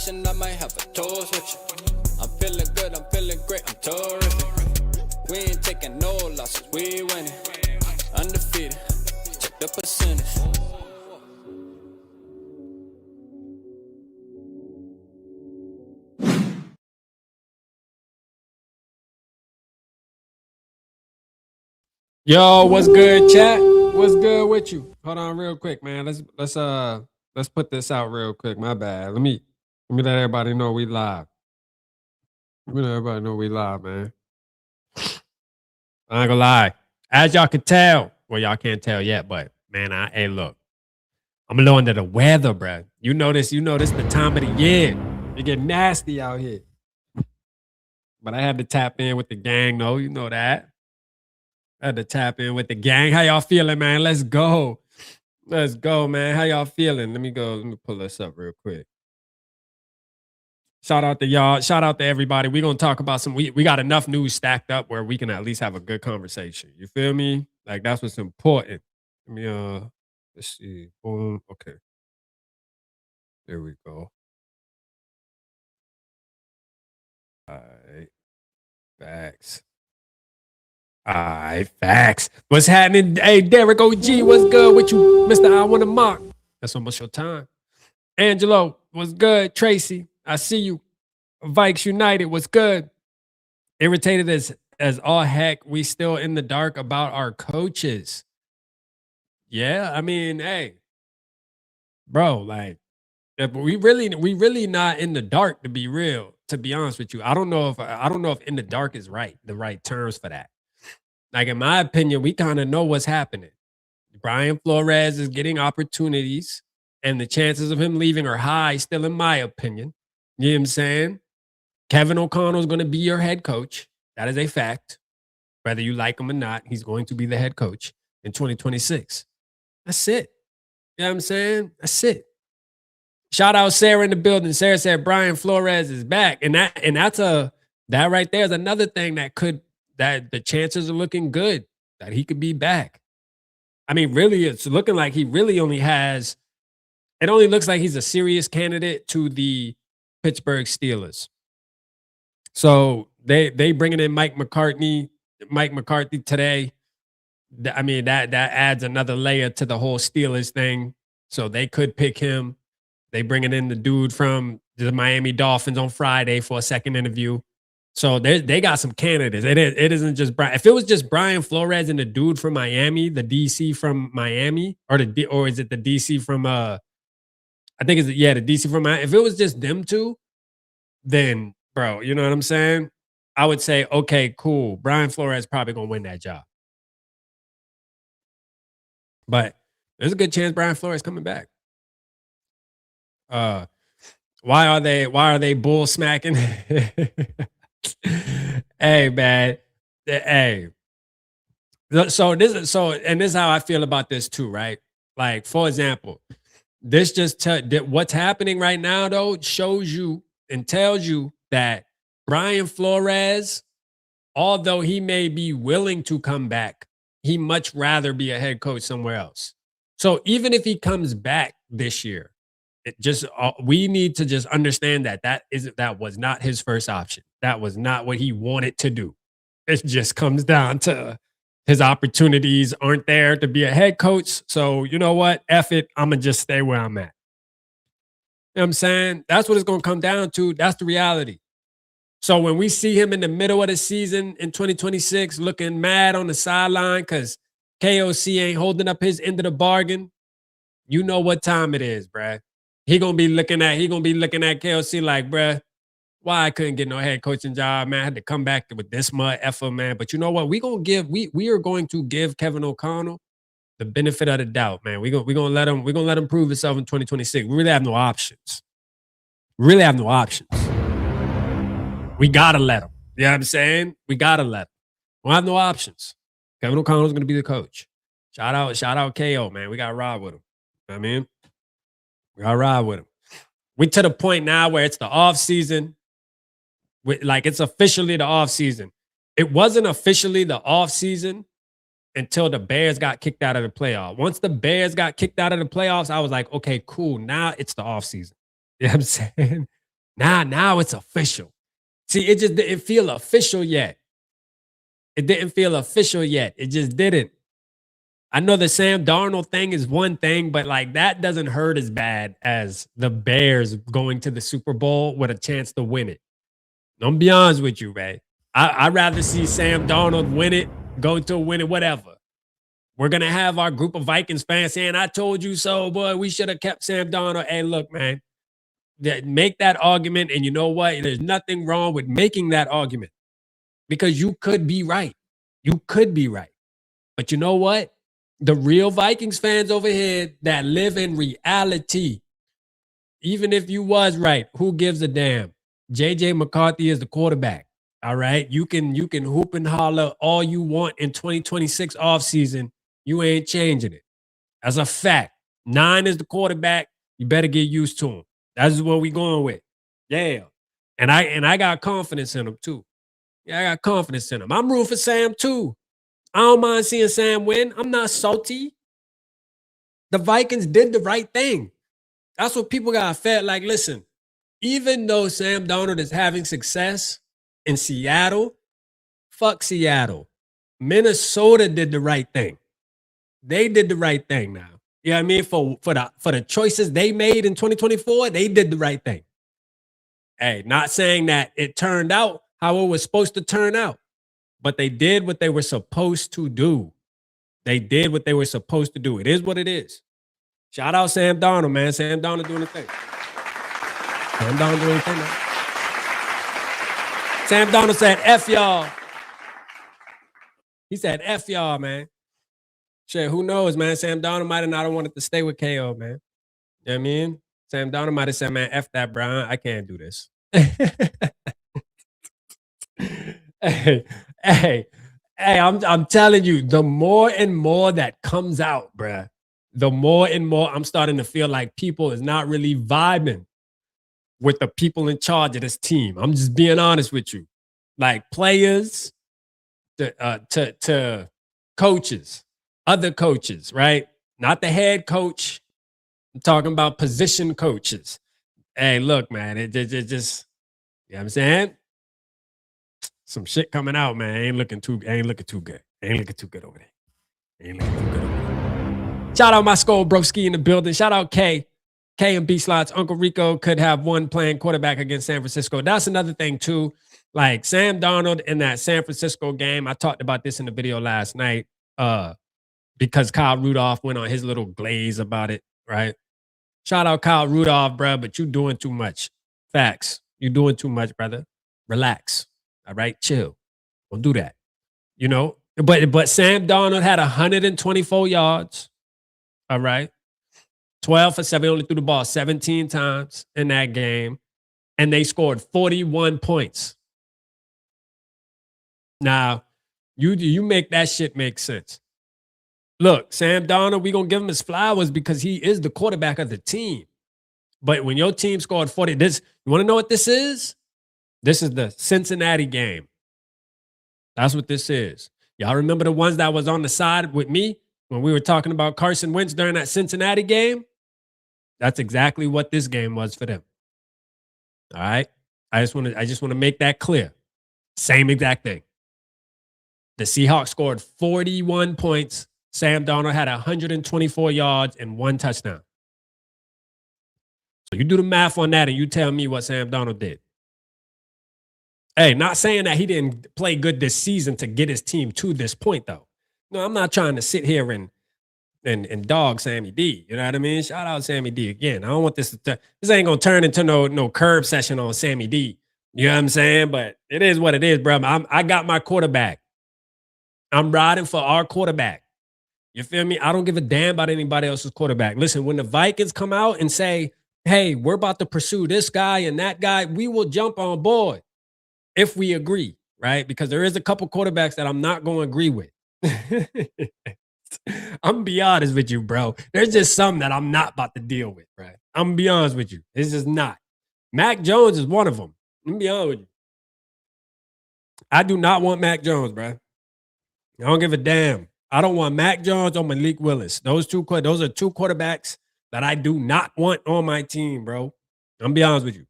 celebration, I might have a toast with you. I'm feeling good, I'm feeling great, I'm terrific. We ain't taking no losses, we winning. Undefeated, check the percentage. Yo, what's good, chat? What's good with you? Hold on real quick, man. Let's put this out real quick. My bad. Let me let everybody know we live. Let me let everybody know we live, man. I ain't gonna lie. As y'all can tell, well, y'all can't tell yet, but man, hey, look, I'm a little under the weather, bro. You know this the time of the year. It get nasty out here. But I had to tap in with the gang, though. You know that. I had to tap in with the gang. How y'all feeling, man? Let's go. Let's go, man. How y'all feeling? Let me pull this up real quick. Shout out to y'all. Shout out to everybody. We're gonna talk about we got enough news stacked up where we can at least have a good conversation. You feel me? Like that's what's important. Let me let's see. Boom. Okay. There we go. All right. Facts. All right, facts. What's happening? Hey, Derek OG, what's good with you? Mr. I Want to Mock. That's almost your time. Angelo, what's good? Tracy, I see you. Vikes United, what's good? Irritated as all heck. We still in the dark about our coaches. Yeah, I mean, hey, bro, like, we really not in the dark, to be real. To be honest with you, I don't know if in the dark is the right terms for that. Like, in my opinion, we kind of know what's happening. Brian Flores is getting opportunities, and the chances of him leaving are high, still, in my opinion. You know what I'm saying? Kevin O'Connell is going to be your head coach. That is a fact. Whether you like him or not, he's going to be the head coach in 2026. That's it. You know what I'm saying? That's it. Shout out Sarah in the building. Sarah said Brian Flores is back. And that right there is another thing that the chances are looking good that he could be back. I mean, really, it's looking like he really only has. It only looks like he's a serious candidate to the Pittsburgh Steelers. So they bringing in Mike McCarthy today. I mean, that adds another layer to the whole Steelers thing. So they could pick him. They bringing in the dude from the Miami Dolphins on Friday for a second interview. So they got some candidates. It isn't just Brian. If it was just Brian Flores and the dude from Miami, the DC from Miami, or is it the DC from I think the DC from Miami. If it was just them two, then bro, you know what I'm saying? I would say, okay, cool. Brian Flores probably gonna win that job. But there's a good chance Brian Flores coming back. Why are they bull smacking? Hey, man. Hey. So this is how I feel about this too, right? Like, for example, this just what's happening right now, though, shows you and tells you that Brian Flores, although he may be willing to come back, he much rather be a head coach somewhere else. So even if he comes back this year, we need to just understand that was not his first option. That was not what he wanted to do. It just comes down to his opportunities aren't there to be a head coach. So you know what? F it. I'm gonna just stay where I'm at. You know what I'm saying? That's what it's gonna come down to. That's the reality. So when we see him in the middle of the season in 2026 looking mad on the sideline because KOC ain't holding up his end of the bargain, you know what time it is, bruh. He gonna be looking at KOC like, bruh, why I couldn't get no head coaching job, man. I had to come back with this much effort, man. But you know what? We are going to give Kevin O'Connell the benefit of the doubt, man. We're gonna let him prove himself in 2026. We really have no options. We gotta let him. You know what I'm saying? We gotta let him. We don't have no options. Kevin O'Connell's gonna be the coach. Shout out KO, man. We gotta ride with him. You know what I mean? We gotta ride with him. We to the point now where it's the off season. Like, it's officially the off season. It wasn't officially the off season until the Bears got kicked out of the playoffs. Once the Bears got kicked out of the playoffs, I was like, okay, cool. Now it's the off season. You know what I'm saying? Now it's official. See, it just didn't feel official yet. It didn't feel official yet. It just didn't. I know the Sam Darnold thing is one thing, but like that doesn't hurt as bad as the Bears going to the Super Bowl with a chance to win it. I'm be honest with you, man. I'd rather see Sam Darnold win it, go to win it, whatever. We're gonna have our group of Vikings fans saying, "I told you so, boy. We should have kept Sam Darnold." Hey, look, man, make that argument, and you know what? There's nothing wrong with making that argument because you could be right. You could be right, but you know what? The real Vikings fans over here that live in reality, even if you was right, who gives a damn? JJ McCarthy is the quarterback. All right. You can hoop and holler all you want in 2026 offseason. You ain't changing it. As a fact. 9 is the quarterback. You better get used to him. That's what we going with. Yeah. And I got confidence in him too. Yeah, I got confidence in him. I'm rooting for Sam too. I don't mind seeing Sam win. I'm not salty. The Vikings did the right thing. That's what people got fed. Like, listen, even though Sam Darnold is having success in Seattle, fuck Seattle. Minnesota did the right thing. They did the right thing now. You know what I mean? For the choices they made in 2024, they did the right thing. Hey, not saying that it turned out how it was supposed to turn out, but they did what they were supposed to do. They did what they were supposed to do. It is what it is. Shout out Sam Darnold, man. Sam Darnold doing the thing. Sam Darnold doing the thing, man. Sam Darnold said, F y'all. He said, F y'all, man. Shit, who knows, man? Sam Darnold might have not wanted to stay with KO, man. You know what I mean? Sam Darnold might have said, man, F that, Brian. I can't do this. Hey, I'm telling you, the more and more that comes out, bruh, the more and more I'm starting to feel like people is not really vibing with the people in charge of this team. I'm just being honest with you. Like players to coaches, other coaches, right? Not the head coach. I'm talking about position coaches. Hey, look, man, it just, you know what I'm saying? Some shit coming out, man. Ain't looking too good. Ain't looking too good over there. Ain't looking too good over there. Shout out my skull broski in the building. Shout out K and B slots. Uncle Rico could have one playing quarterback against San Francisco. That's another thing too. Like Sam Darnold in that San Francisco game. I talked about this in the video last night. Because Kyle Rudolph went on his little glaze about it, right? Shout out Kyle Rudolph, bro, but you doing too much. Facts. You doing too much, brother. Relax. All right, chill. Don't do that. You know, but Sam Darnold had 124 yards. All right. 12 for 7, only threw the ball 17 times in that game. And they scored 41 points. Now, you make that shit make sense. Look, Sam Darnold, we're going to give him his flowers because he is the quarterback of the team. But when your team scored 40, you want to know what this is? This is the Cincinnati game. That's what this is. Y'all remember the ones that was on the side with me when we were talking about Carson Wentz during that Cincinnati game? That's exactly what this game was for them. All right? I just want to make that clear. Same exact thing. The Seahawks scored 41 points. Sam Darnold had 124 yards and 1 touchdown. So you do the math on that and you tell me what Sam Darnold did. Hey, not saying that he didn't play good this season to get his team to this point, though. No, I'm not trying to sit here and dog Sammy D. You know what I mean? Shout out Sammy D again. I don't want this this ain't gonna turn into no curb session on Sammy D. You know what I'm saying? But it is what it is, bro. I got my quarterback. I'm riding for our quarterback. You feel me? I don't give a damn about anybody else's quarterback. Listen, when the Vikings come out and say, hey, we're about to pursue this guy and that guy, we will jump on board if we agree, right? Because there is a couple quarterbacks that I'm not going to agree with. I'm going to be honest with you, bro. There's just some that I'm not about to deal with, right? I'm going to be honest with you. It's just not. Mac Jones is one of them. Let me be honest with you. I do not want Mac Jones, bro. I don't give a damn. I don't want Mac Jones or Malik Willis. Those are 2 quarterbacks that I do not want on my team, bro. I'm gonna be honest with you.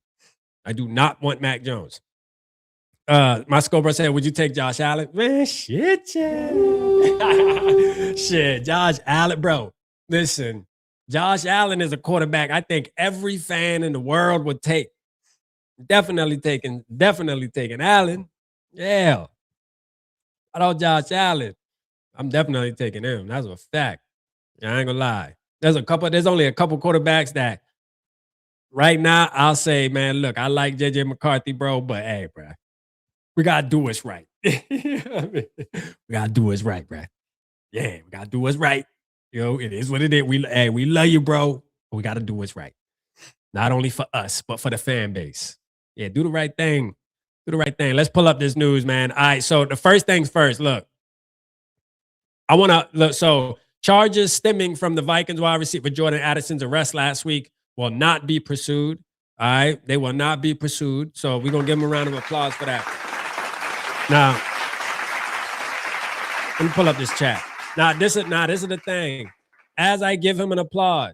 I do not want Mac Jones. My Scobra said, would you take Josh Allen? Man, shit, yeah. Shit, Josh Allen, bro. Listen, Josh Allen is a quarterback I think every fan in the world would take. Definitely taking Allen. Yeah. I know Josh Allen. I'm definitely taking him. That's a fact. I ain't gonna lie. There's only a couple quarterbacks that right now I'll say, man, look, I like JJ McCarthy, bro, but hey, bro, we gotta do what's right. We gotta do what's right, bro. Yeah, we gotta do what's right. It is what it is. We love you, bro. But we gotta do what's right. Not only for us, but for the fan base. Yeah, do the right thing. Do the right thing. Let's pull up this news, man. All right, so the first things first, look. I want to look. So charges stemming from the Vikings wide receiver Jordan Addison's arrest last week will not be pursued. All right, they will not be pursued. So we're gonna give him a round of applause for that. Now, let me pull up this chat. This is the thing. As I give him an applaud,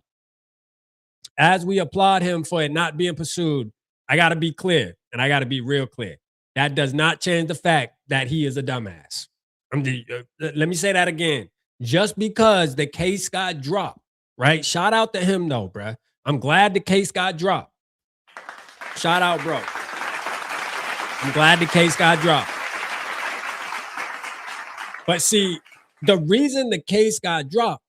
as we applaud him for it not being pursued, I got to be clear, and I got to be real clear. That does not change the fact that he is a dumbass. Let me say that again. Just because the case got dropped, right? Shout out to him, though, bruh. I'm glad the case got dropped. Shout out, bro. I'm glad the case got dropped. But see, the reason the case got dropped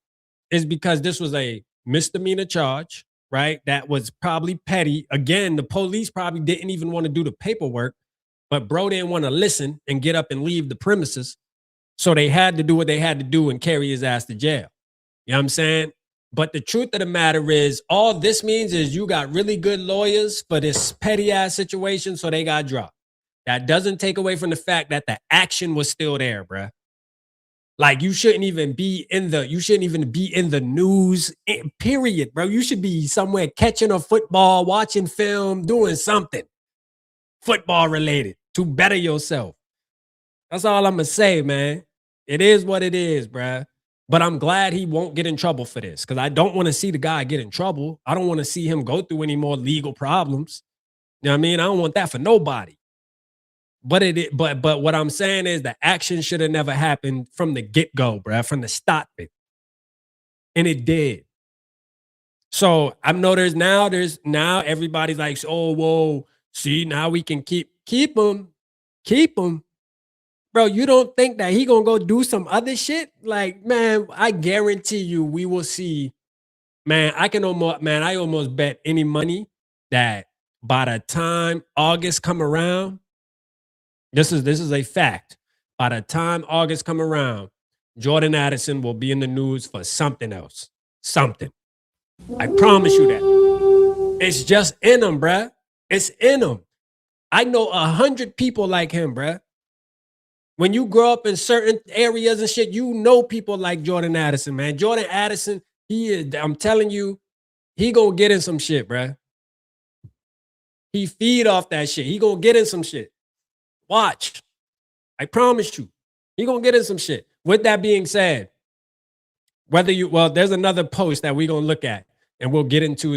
is because this was a misdemeanor charge, right? That was probably petty. Again, the police probably didn't even want to do the paperwork, but bro didn't want to listen and get up and leave the premises. So they had to do what they had to do and carry his ass to jail. You know what I'm saying? But the truth of the matter is, all this means is you got really good lawyers for this petty ass situation, so they got dropped. That doesn't take away from the fact that the action was still there, bruh. Like you shouldn't even be in the news, period, bro. You should be somewhere catching a football, watching film, doing something football related to better yourself. That's all I'm gonna say, man. It is what it is, bruh. But I'm glad he won't get in trouble for this because I don't want to see the guy get in trouble. I don't want to see him go through any more legal problems. You know what I mean? I don't want that for nobody. But what I'm saying is the action should have never happened from the get-go, bruh, from the start of it. And it did. So I know there's now everybody's like, oh, whoa, see, now we can keep him. Bro, you don't think that he gonna go do some other shit? Like, man, I guarantee you we will see. Man, I almost bet any money that by the time August come around, this is a fact. By the time August come around, Jordan Addison will be in the news for something else. Something. I promise you that. It's just in him, bruh. It's in him. I know 100 people like him, bruh. When you grow up in certain areas and shit, you know people like Jordan Addison, man. Jordan Addison, I'm telling you, he gonna get in some shit, bruh. He feed off that shit. He gonna get in some shit. Watch. I promise you. He gonna get in some shit. With that being said, there's another post that we're gonna look at, and we'll get into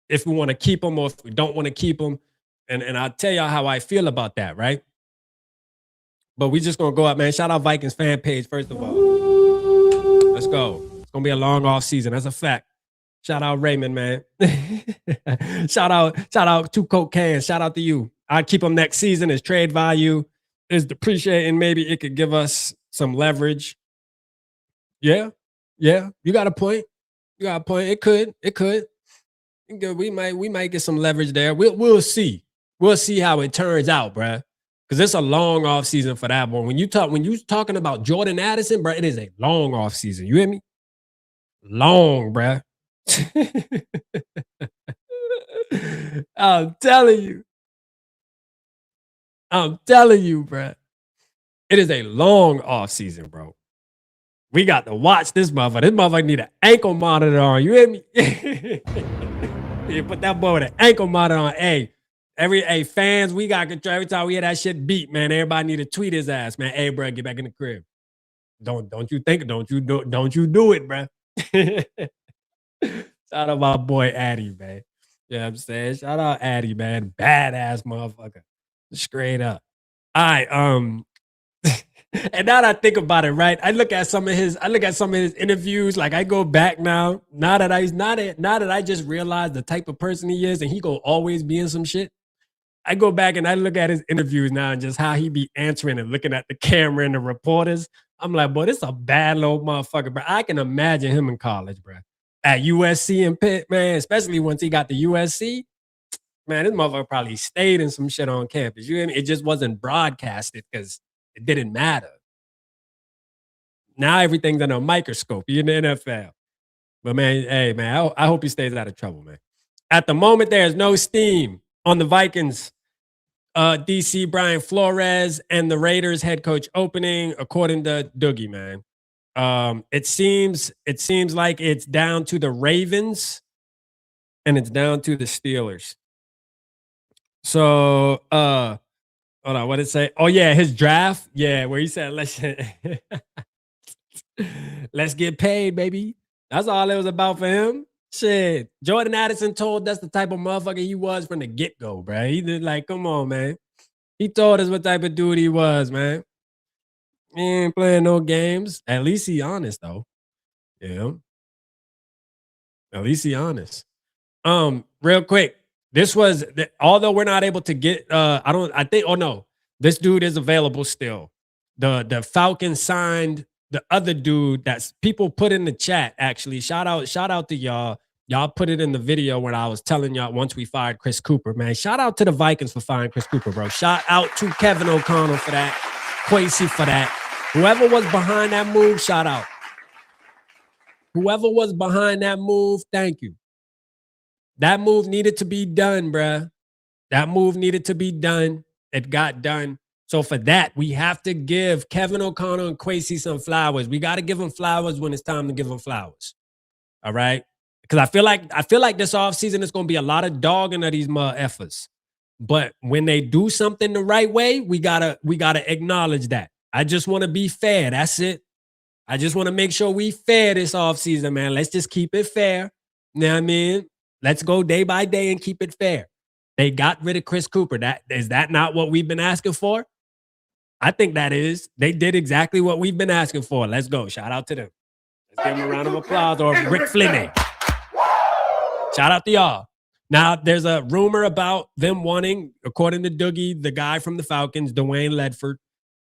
if we want to keep him or if we don't want to keep him. And I'll tell y'all how I feel about that, right? But we just gonna go up, man. Shout out Vikings fan page, first of all. Let's go. It's gonna be a long off season. That's a fact. Shout out Raymond, man. shout out Two Coke Cans. Shout out to you. I'll keep him next season. His trade value is depreciating. Maybe it could give us some leverage. Yeah. You got a point. It could. We might get some leverage there. We'll see. We'll see how it turns out, bruh. Because it's a long off season for that one. When you talking about Jordan Addison, bro, it is a long off season. You hear me? Long, bruh. I'm telling you, bruh. It is a long off season, bro. We got to watch this motherfucker. This motherfucker need an ankle monitor on. You hear me? You put that boy with an ankle monitor on. Hey, fans, we got control. Every time we hear that shit beat, man, everybody need to tweet his ass, man. Hey, bro, get back in the crib. Don't you do it, bro. Shout out my boy Addy, man. You know what I'm saying? Shout out Addy, man. Badass motherfucker. Straight up. All right. And now that I think about it, right? I look at some of his interviews. Like I go back now that I just realized the type of person he is, and he gonna always be in some shit. I go back and I look at his interviews now and just how he be answering and looking at the camera and the reporters. I'm like, boy, this is a bad little motherfucker, bro. I can imagine him in college, bro. At USC and Pitt, man, especially once he got to USC, man, this motherfucker probably stayed in some shit on campus. You know what I mean? It just wasn't broadcasted because it didn't matter. Now everything's under a microscope. You're in the NFL. But man, hey, man, I hope he stays out of trouble, man. At the moment, there's no steam on the Vikings DC Brian Flores and the Raiders head coach opening, according to Doogie, man. It seems like it's down to the Ravens and it's down to the Steelers. So hold on, what did it say? Oh, yeah, his draft. Yeah, where he said let's get paid, baby. That's all it was about for him. Shit. Jordan Addison told us the type of motherfucker he was from the get-go, bro. He did like, come on, man. He told us what type of dude he was, man. He ain't playing no games. At least he honest, though. Yeah. At least he honest. Real quick. This was, although we're not able to get, this dude is available still. The Falcons signed the other dude that's people put in the chat, actually. Shout out to y'all. Y'all put it in the video when I was telling y'all once we fired Chris Cooper, man. Shout out to the Vikings for firing Chris Cooper, bro. Shout out to Kevin O'Connell for that. Quasey for that. Whoever was behind that move, shout out. Whoever was behind that move, thank you. That move needed to be done, bruh. That move needed to be done. It got done. So for that, we have to give Kevin O'Connell and Quasey some flowers. We got to give them flowers when it's time to give them flowers. All right? Because I feel like this offseason is going to be a lot of dogging of these effers. But when they do something the right way, we gotta acknowledge that. I just want to be fair. That's it. I just want to make sure we fair this offseason, man. Let's just keep it fair. You know what I mean? Let's go day by day and keep it fair. They got rid of Chris Cooper. Is that not what we've been asking for? I think that is. They did exactly what we've been asking for. Let's go. Shout out to them. Let's give them a round of applause. Or Rick Flinney. Shout out to y'all. Now, there's a rumor about them wanting, according to Doogie, the guy from the Falcons, Dwayne Ledford.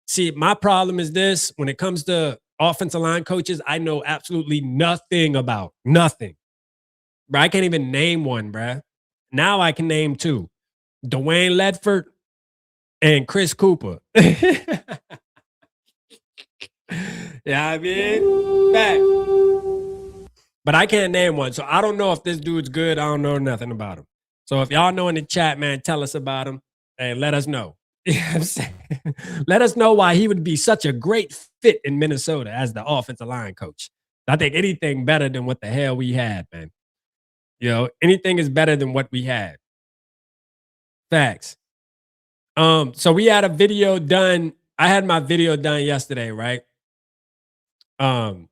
See, my problem is this. When it comes to offensive line coaches, I know absolutely nothing about. Nothing. Bro, I can't even name one, bro. Now I can name two. Dwayne Ledford and Chris Cooper. Yeah, I mean, back. But I can't name one. So I don't know if this dude's good. I don't know nothing about him. So if y'all know in the chat, man, tell us about him and let us know. You know what I'm saying? Let us know why he would be such a great fit in Minnesota as the offensive line coach. I think anything better than what the hell we had, man. You know, anything is better than what we had. Facts. So we had a video done. I had my video done yesterday, right? On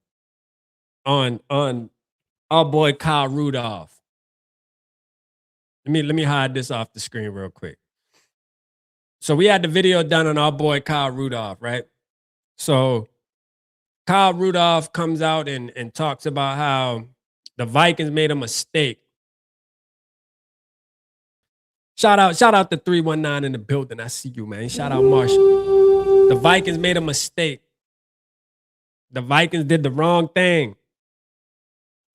our boy Kyle Rudolph. Let me hide this off the screen real quick. So we had the video done on our boy Kyle Rudolph, right? So Kyle Rudolph comes out and talks about how the Vikings made a mistake. Shout out to 319 in the building. I see you, man. Shout out Marshall. The Vikings made a mistake. The Vikings did the wrong thing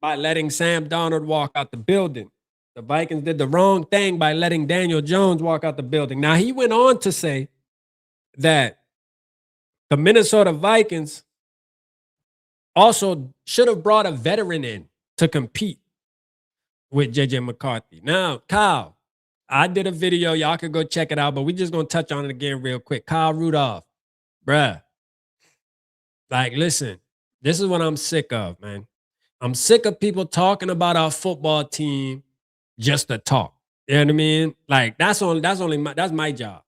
by letting Sam Darnold walk out the building. The Vikings did the wrong thing by letting Daniel Jones walk out the building. Now, he went on to say that the Minnesota Vikings also should have brought a veteran in to compete with J.J. McCarthy. Now, Kyle, I did a video. Y'all can go check it out, but we just going to touch on it again real quick. Kyle Rudolph, bruh. Like, listen, this is what I'm sick of, man. I'm sick of people talking about our football team just to talk. You know what I mean? Like, that's my job,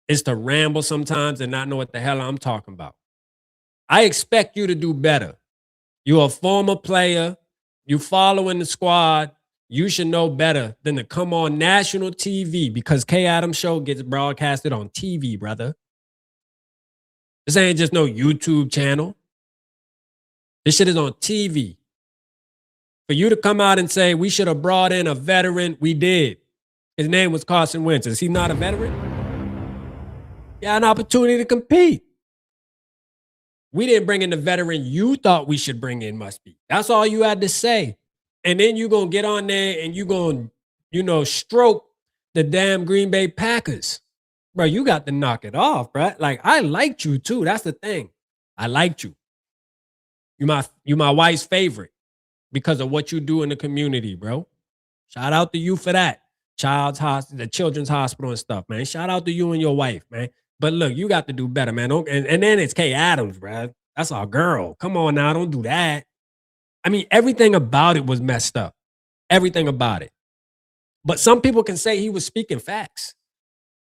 is to ramble sometimes and not know what the hell I'm talking about. I expect you to do better. You're a former player. You following the squad. you should know better than to come on national TV because K Adams show gets broadcasted on TV, brother. This ain't just no YouTube channel. This shit is on TV. For you to come out and say we should have brought in a veteran, we did. His name was Carson Wentz. Is he not a veteran? He had an opportunity to compete. We didn't bring in the veteran you thought we should bring in, must be. That's all you had to say. And then you're going to get on there and you're going to, stroke the damn Green Bay Packers. Bro, you got to knock it off, bro. Like, I liked you too. That's the thing. I liked you. You my wife's favorite because of what you do in the community, bro. Shout out to you for that. The Children's Hospital and stuff, man. Shout out to you and your wife, man. But look, you got to do better, man. And then it's K Adams, bro. That's our girl. Come on now, don't do that. I mean, everything about it was messed up. Everything about it. But some people can say he was speaking facts.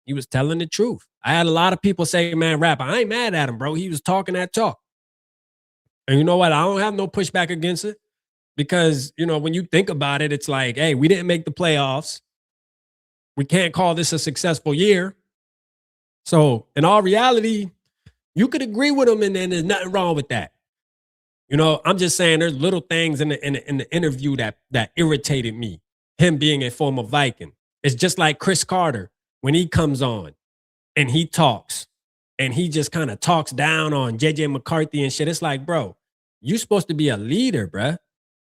He was telling the truth. I had a lot of people say, man, Rapper, I ain't mad at him, bro. He was talking that talk. And you know what? I don't have no pushback against it because, when you think about it, it's like, hey, we didn't make the playoffs. We can't call this a successful year. So in all reality, you could agree with him and then there's nothing wrong with that. I'm just saying there's little things in the interview that irritated me. Him being a former Viking. It's just like Chris Carter when he comes on and he talks and he just kind of talks down on JJ McCarthy and shit. It's like, bro, you're supposed to be a leader, bro.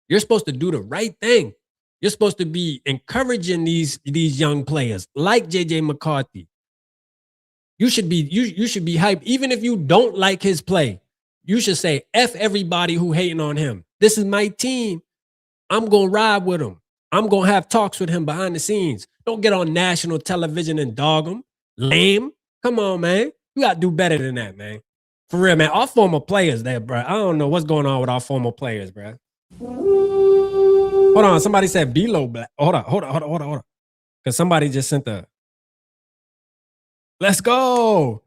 You're supposed to do the right thing. You're supposed to be encouraging these young players like JJ McCarthy. You should be hyped. Even if you don't like his play, you should say, F everybody who hating on him. This is my team. I'm going to ride with him. I'm going to have talks with him behind the scenes. Don't get on national television and dog him. Lame. Come on, man. You got to do better than that, man. For real, man. Our former players there, bro. I don't know what's going on with our former players, bro. Hold on. Somebody said below black. Hold on. Because somebody just sent the... Let's go.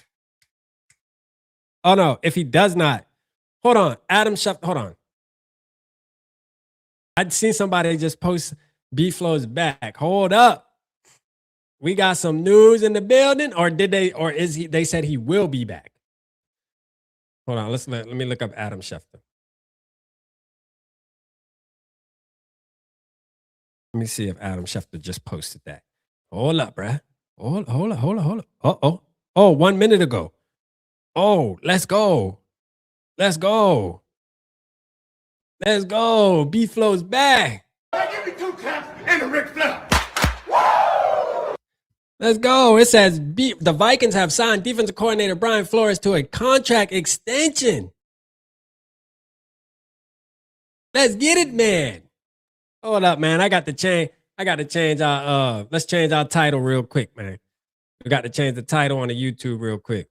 Oh, no. If he does not. Hold on. Adam Schefter. Hold on. I'd seen somebody just post B-Flow's back. Hold up. We got some news in the building, or they said he will be back. Hold on, let me look up Adam Schefter. Let me see if Adam Schefter just posted that. Hold up, bruh. Hold up. Oh, 1 minute ago. Oh, let's go. B-Flow's back. Give me 2 claps and a Ric Flair. Let's go. It says the Vikings have signed defensive coordinator Brian Flores to a contract extension. Let's get it, man. Hold up, man. I got to change our let's change our title real quick, man. We got to change the title on the YouTube real quick.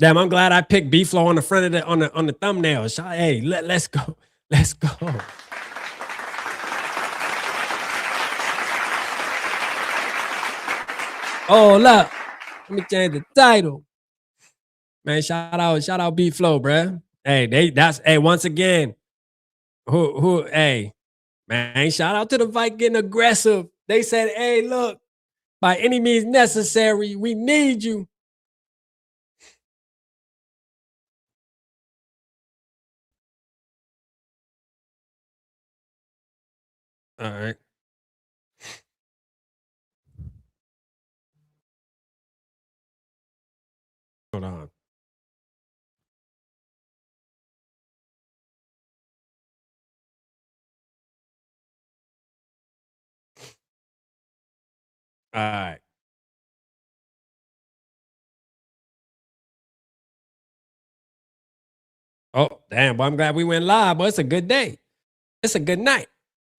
Damn, I'm glad I picked B-Flow on the front of on the thumbnail. Hey, let's go. Let's go. Oh, look. Let me change the title. Man, shout out B-Flow, bruh. Hey, once again, hey, man, shout out to the Vikings getting aggressive. They said, hey, look, by any means necessary, we need you. All right. Hold on. All right. Oh, damn, boy, I'm glad we went live, but it's a good day. It's a good night.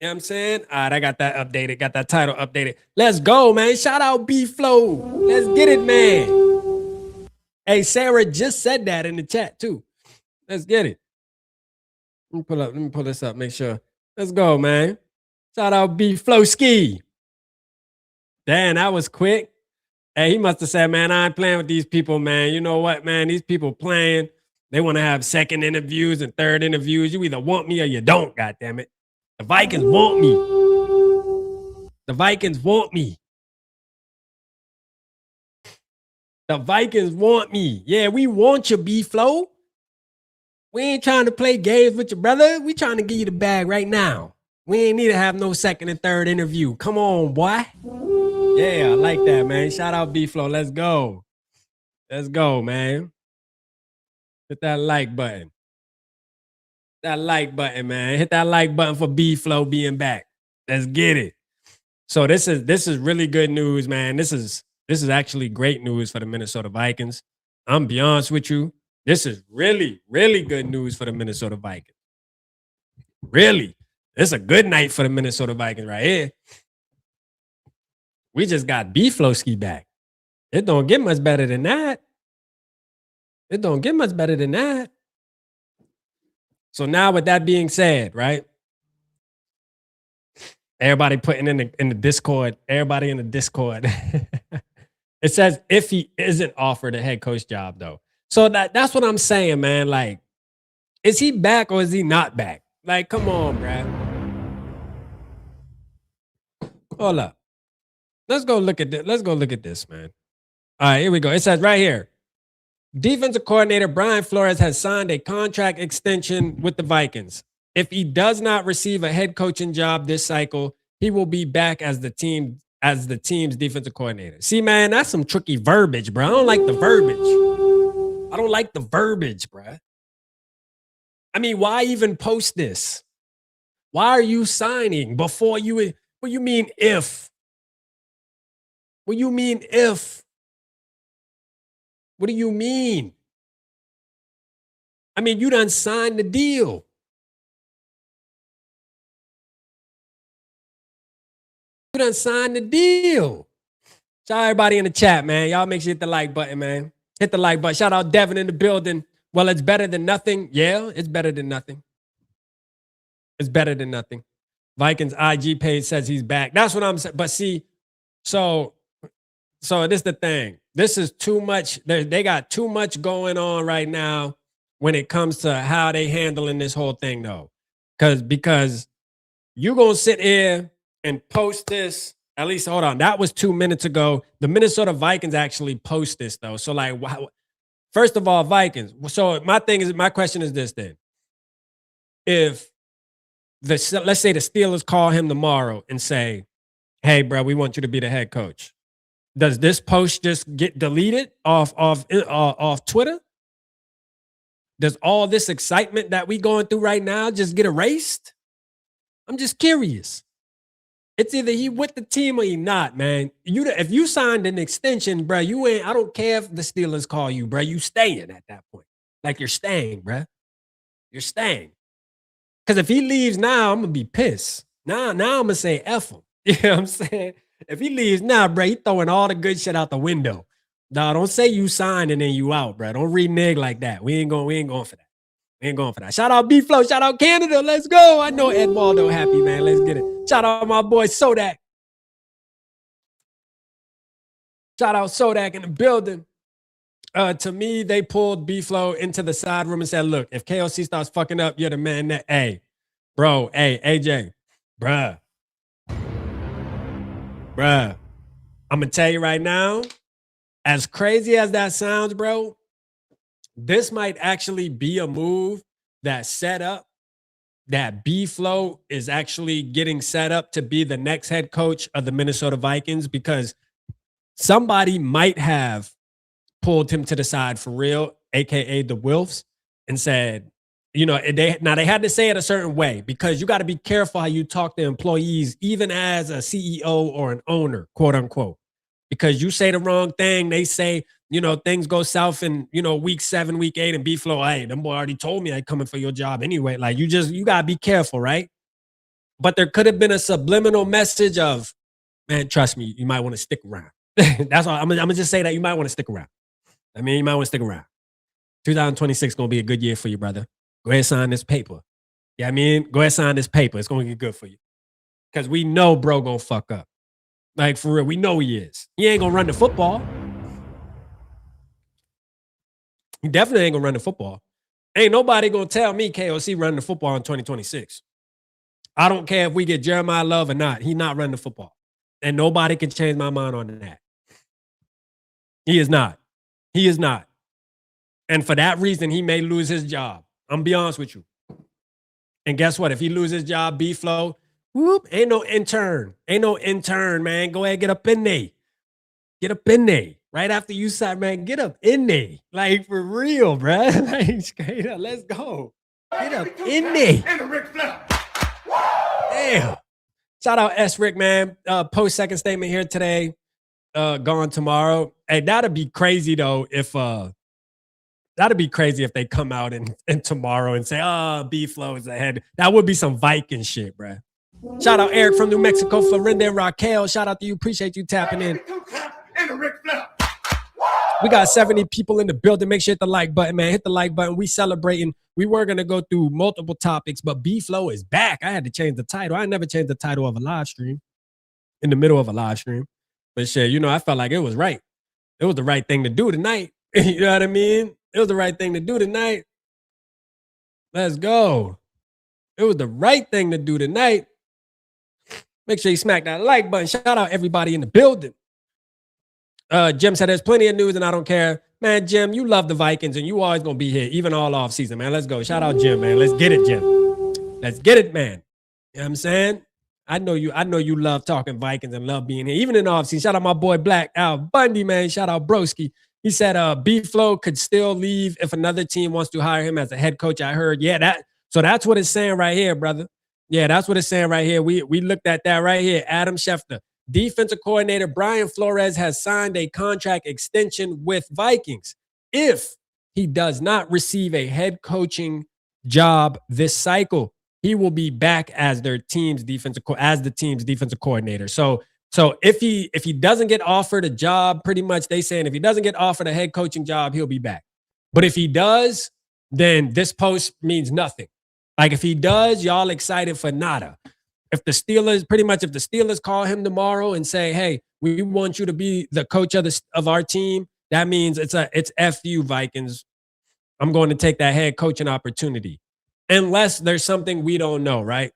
You know what I'm saying? All right, I got that updated, got that title updated. Let's go, man. Shout out B-Flow. Let's get it, man. Hey, Sarah just said that in the chat, too. Let's get it. Let me pull this up, make sure. Let's go, man. Shout out B-Flow Ski. Damn, that was quick. Hey, he must have said, man, I ain't playing with these people, man. You know what, man? These people playing. They want to have second interviews and third interviews. You either want me or you don't, goddammit. The Vikings want me. The Vikings want me. The Vikings want me. Yeah, we want your B-Flow. We ain't trying to play games with your brother. We trying to give you the bag right now. We ain't need to have no second and third interview. Come on, boy. Yeah, I like that, man. Shout out B-Flow. Let's go. Let's go, man. Hit that like button. That like button, man. Hit that like button for B-Flow being back. Let's get it. So this is really good news, man. This is actually great news for the Minnesota Vikings. I'm be honest with you. This is really, really good news for the Minnesota Vikings. Really. It's a good night for the Minnesota Vikings right here. We just got B-Flowski back. It don't get much better than that. It don't get much better than that. So now with that being said, right? Everybody putting in the Discord, everybody in the Discord. It says if he isn't offered a head coach job, though. So that's what I'm saying, man. Like, is he back or is he not back? Like, come on, bruh. Hold up. Let's go look at this. Let's go look at this, man. All right, here we go. It says right here. Defensive coordinator Brian Flores has signed a contract extension with the Vikings. If he does not receive a head coaching job this cycle, he will be back as the team's defensive coordinator. See, man, that's some tricky verbiage, bro. I don't like the verbiage. I don't like the verbiage, bro. I mean, why even post this? Why are you signing before you? What you mean if? What you mean if? What do you mean? I mean, you done signed the deal. You done signed the deal. Shout out everybody in the chat, man. Y'all make sure you hit the like button, man. Hit the like button. Shout out Devin in the building. Well, it's better than nothing. Yeah, it's better than nothing. It's better than nothing. Vikings IG page says he's back. That's what I'm saying. But see, so this is the thing. This is too much. They got too much going on right now when it comes to how they handling this whole thing, though. Because you're going to sit here and post this. At least, hold on. That was 2 minutes ago. The Minnesota Vikings actually post this, though. So, like, first of all, Vikings. So my question is this then. If let's say the Steelers call him tomorrow and say, hey, bro, we want you to be the head coach. Does this post just get deleted off Twitter? Does all this excitement that we going through right now just get erased? I'm just curious. It's either he with the team or he not, man. If you signed an extension, bro, you ain't. I don't care if the Steelers call you, bro. You staying at that point. Like you're staying, bro. You're staying. Because if he leaves now, I'm gonna be pissed. Now I'm gonna say F him. You know what I'm saying? If he leaves now, bro, he throwing all the good shit out the window. Nah, don't say you signed and then you out, bro. Don't renege like that. We ain't going for that. We ain't going for that. Shout out B-Flow. Shout out Canada. Let's go. I know Ed Baldo happy, man. Let's get it. Shout out my boy Sodak. Shout out Sodak in the building. To me, they pulled B-Flow into the side room and said, look, if KOC starts fucking up, you're the man that, hey, bro, hey, AJ, bruh, I'm going to tell you right now, as crazy as that sounds, bro, this might actually be a move that set up, that B-Flow is actually getting set up to be the next head coach of the Minnesota Vikings, because somebody might have pulled him to the side for real, aka the Wilfs, and said, you know, they had to say it a certain way, because you got to be careful how you talk to employees, even as a CEO or an owner, quote unquote, because you say the wrong thing, they say, you know, things go south in, you know, week 7, week 8, and B-Flow, hey, them boy already told me I coming for your job anyway. Like you got to be careful, right? But there could have been a subliminal message of, man, trust me, you might want to stick around. That's all. I'm gonna just say that you might want to stick around. I mean, you might want to stick around. 2026 is going to be a good year for you, brother. Go ahead and sign this paper. Yeah, I mean, go ahead and sign this paper. It's going to get good for you. Because we know bro going to fuck up. Like, for real, we know he is. He ain't going to run the football. He definitely ain't going to run the football. Ain't nobody going to tell me KOC running the football in 2026. I don't care if we get Jeremiah Love or not. He not running the football. And nobody can change my mind on that. He is not. He is not. And for that reason, he may lose his job. I'm gonna be honest with you. And guess what? If he loses his job, B-Flow, whoop, ain't no intern. Ain't no intern, man. Go ahead, get up in there. Get up in there. Right after you side, man, get up in there. Like, for real, bruh. Like, straight up, let's go. Get up in there. And the Ric Flair. Damn. Shout out S. Rick, man. Post second statement here today. Gone tomorrow. Hey, that'd be crazy, though, if they come out and tomorrow and say, oh, B-Flow is ahead. That would be some Viking shit, bruh. Shout out Eric from New Mexico, Florinda and Raquel. Shout out to you. Appreciate you tapping in. And the Ric Flair. We got 70 people in the building. Make sure you hit the like button, man. Hit the like button. We celebrating. We were going to go through multiple topics, but B-Flow is back. I had to change the title. I never changed the title of a live stream in the middle of a live stream. But shit, you know, I felt like it was right. It was the right thing to do tonight. You know what I mean? It was the right thing to do tonight. Let's go. It was the right thing to do tonight. Make sure you smack that like button. Shout out everybody in the building. Jim said there's plenty of news and I don't care. Man, Jim, you love the Vikings and you always going to be here, even all off season, man. Let's go. Shout out Jim, man. Let's get it, Jim. Let's get it, man. You know what I'm saying? I know you love talking Vikings and love being here, even in off season. Shout out my boy Black Al Bundy, man. Shout out Broski. He said B-Flow could still leave if another team wants to hire him as a head coach. I heard. Yeah, so that's what it's saying right here, brother. Yeah, that's what it's saying right here. We looked at that right here. Adam Schefter. Defensive coordinator Brian Flores has signed a contract extension with Vikings. If he does not receive a head coaching job this cycle, he will be back as the team's defensive coordinator. So if he doesn't get offered a job, pretty much they saying if he doesn't get offered a head coaching job, he'll be back. But if he does, then this post means nothing. Like if he does, y'all excited for nada. If the Steelers call him tomorrow and say, hey, we want you to be the coach of our team, that means it's F you, Vikings. I'm going to take that head coaching opportunity. Unless there's something we don't know, right?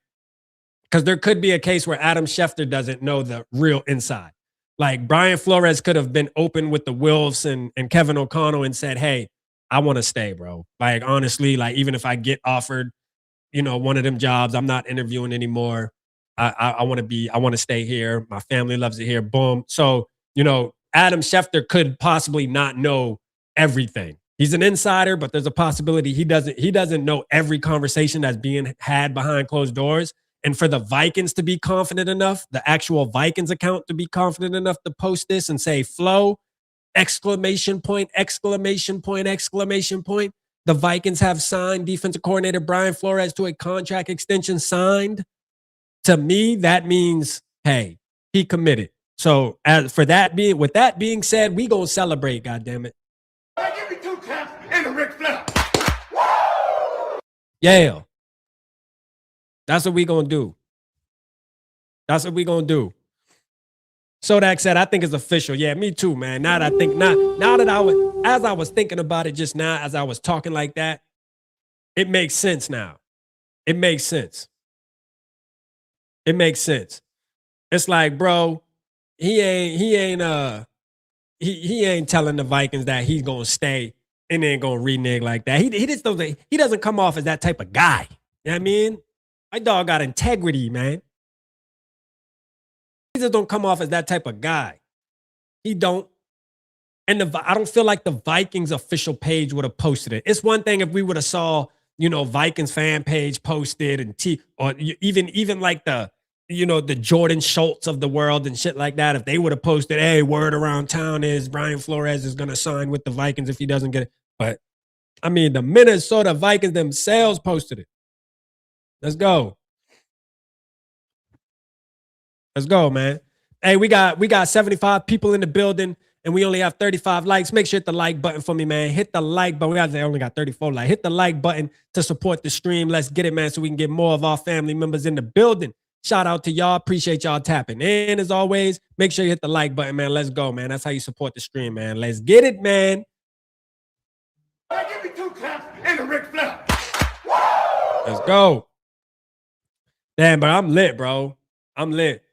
Because there could be a case where Adam Schefter doesn't know the real inside. Like Brian Flores could have been open with the Wilfs and Kevin O'Connell and said, hey, I want to stay, bro. Like, honestly, like even if I get offered, one of them jobs, I'm not interviewing anymore. I want to stay here. My family loves it here. Boom. So, Adam Schefter could possibly not know everything. He's an insider, but there's a possibility he doesn't know every conversation that's being had behind closed doors. And for the Vikings to be confident enough, the actual Vikings account to be confident enough to post this and say flow, exclamation point, exclamation point, exclamation point. The Vikings have signed defensive coordinator Brian Flores to a contract extension signed. To me, that means, hey, he committed. So with that being said, we gonna celebrate, goddammit. Give me 2 taps and the Ric Flair. Yeah. That's what we gonna do. That's what we gonna do. Sodak said, I think it's official. Yeah, me too, man. Now that as I was thinking about it just now, as I was talking like that, it makes sense now. It makes sense. It makes sense. It's like, bro, he ain't telling the Vikings that he's gonna stay and then gonna renege like that. He doesn't come off as that type of guy. You know what I mean? My dog got integrity, man. He just don't come off as that type of guy. He don't. And I don't feel like the Vikings official page would have posted it. It's one thing if we would have saw, Vikings fan page posted or even like the Jordan Schultz of the world and shit like that. If they would have posted, hey, word around town is Brian Flores is going to sign with the Vikings if he doesn't get it. But I mean, the Minnesota Vikings themselves posted it. Let's go. Let's go, man. Hey, we got 75 people in the building and we only have 35 likes. Make sure you hit the like button for me, man. Hit the like button. We only got 34 likes. Hit the like button to support the stream. Let's get it, man, so we can get more of our family members in the building. Shout out to y'all. Appreciate y'all tapping in as always. Make sure you hit the like button, man. Let's go, man. That's how you support the stream, man. Let's get it, man. Give me 2 taps and the Ric Flair. Let's go. Damn, but I'm lit, bro. I'm lit.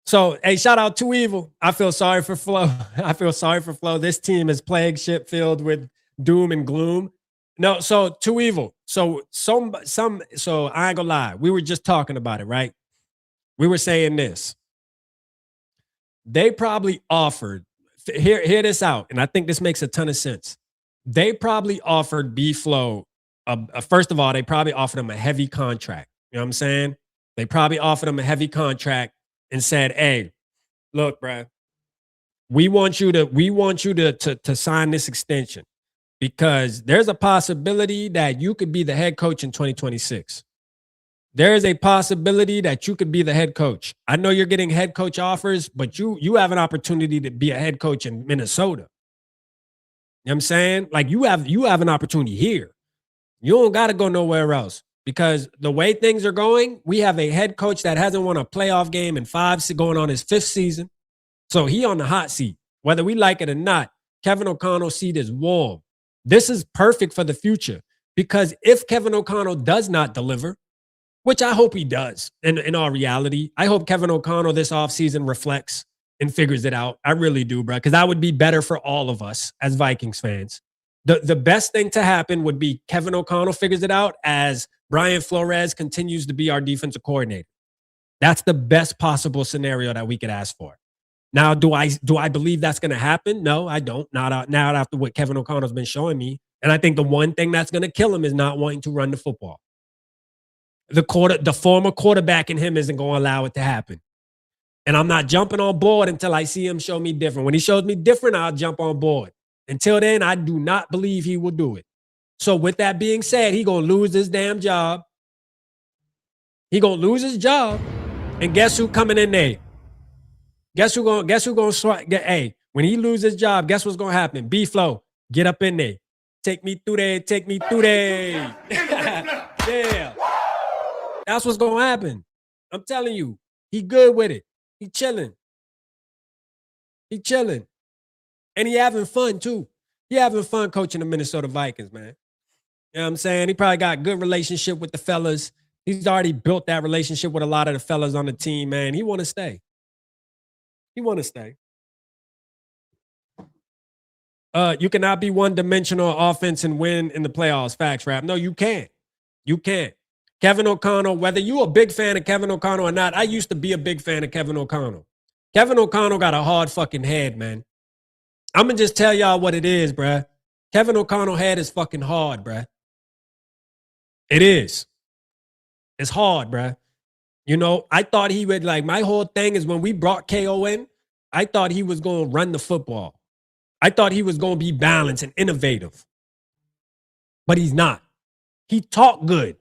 So, hey, shout out to Evil. I feel sorry for Flo. I feel sorry for Flo. This team is plague shit filled with doom and gloom. No, so to Evil. So I ain't gonna lie. We were just talking about it, right? We were saying this. They probably offered, hear this out, and I think this makes a ton of sense. They probably offered B Flow, first of all, they probably offered him a heavy contract. You know what I'm saying? They probably offered him a heavy contract and said, hey, look, bro, we want you to sign this extension because there's a possibility that you could be the head coach in 2026. There is a possibility that you could be the head coach. I know you're getting head coach offers, but you have an opportunity to be a head coach in Minnesota. You know what I'm saying? Like you have an opportunity here. You don't got to go nowhere else because the way things are going, we have a head coach that hasn't won a playoff game in going on his 5th season. So he on the hot seat. Whether we like it or not, Kevin O'Connell's seat is warm. This is perfect for the future because if Kevin O'Connell does not deliver, which I hope he does in all reality, I hope Kevin O'Connell this offseason reflects and figures it out. I really do, bro, because that would be better for all of us as Vikings fans. The best thing to happen would be Kevin O'Connell figures it out as Brian Flores continues to be our defensive coordinator. That's the best possible scenario that we could ask for. Now, do I believe that's going to happen? No, I don't. Not after what Kevin O'Connell's been showing me. And I think the one thing that's going to kill him is not wanting to run the football. The former quarterback in him isn't going to allow it to happen. And I'm not jumping on board until I see him show me different. When he shows me different, I'll jump on board. Until then, I do not believe he will do it. So with that being said, he going to lose his damn job. He going to lose his job. And guess who coming in there? Guess who going to hey, when he loses his job, guess what's going to happen? B-Flow, get up in there. Take me through there. Take me through there. Yeah. That's what's going to happen. I'm telling you. He good with it. He chilling. He chilling. And he having fun, too. He having fun coaching the Minnesota Vikings, man. You know what I'm saying? He probably got a good relationship with the fellas. He's already built that relationship with a lot of the fellas on the team, man. He want to stay. He want to stay. You cannot be one-dimensional offense and win in the playoffs. Facts, Rap. No, you can't. You can't. Kevin O'Connell, whether you a big fan of Kevin O'Connell or not, I used to be a big fan of Kevin O'Connell. Kevin O'Connell got a hard fucking head, man. I'm going to just tell y'all what it is, bruh. Kevin O'Connell head is fucking hard, bruh. It is. It's hard, bruh. You know, I thought he would, like, my whole thing is when we brought KO in, I thought he was going to run the football. I thought he was going to be balanced and innovative. But he's not. He talked good.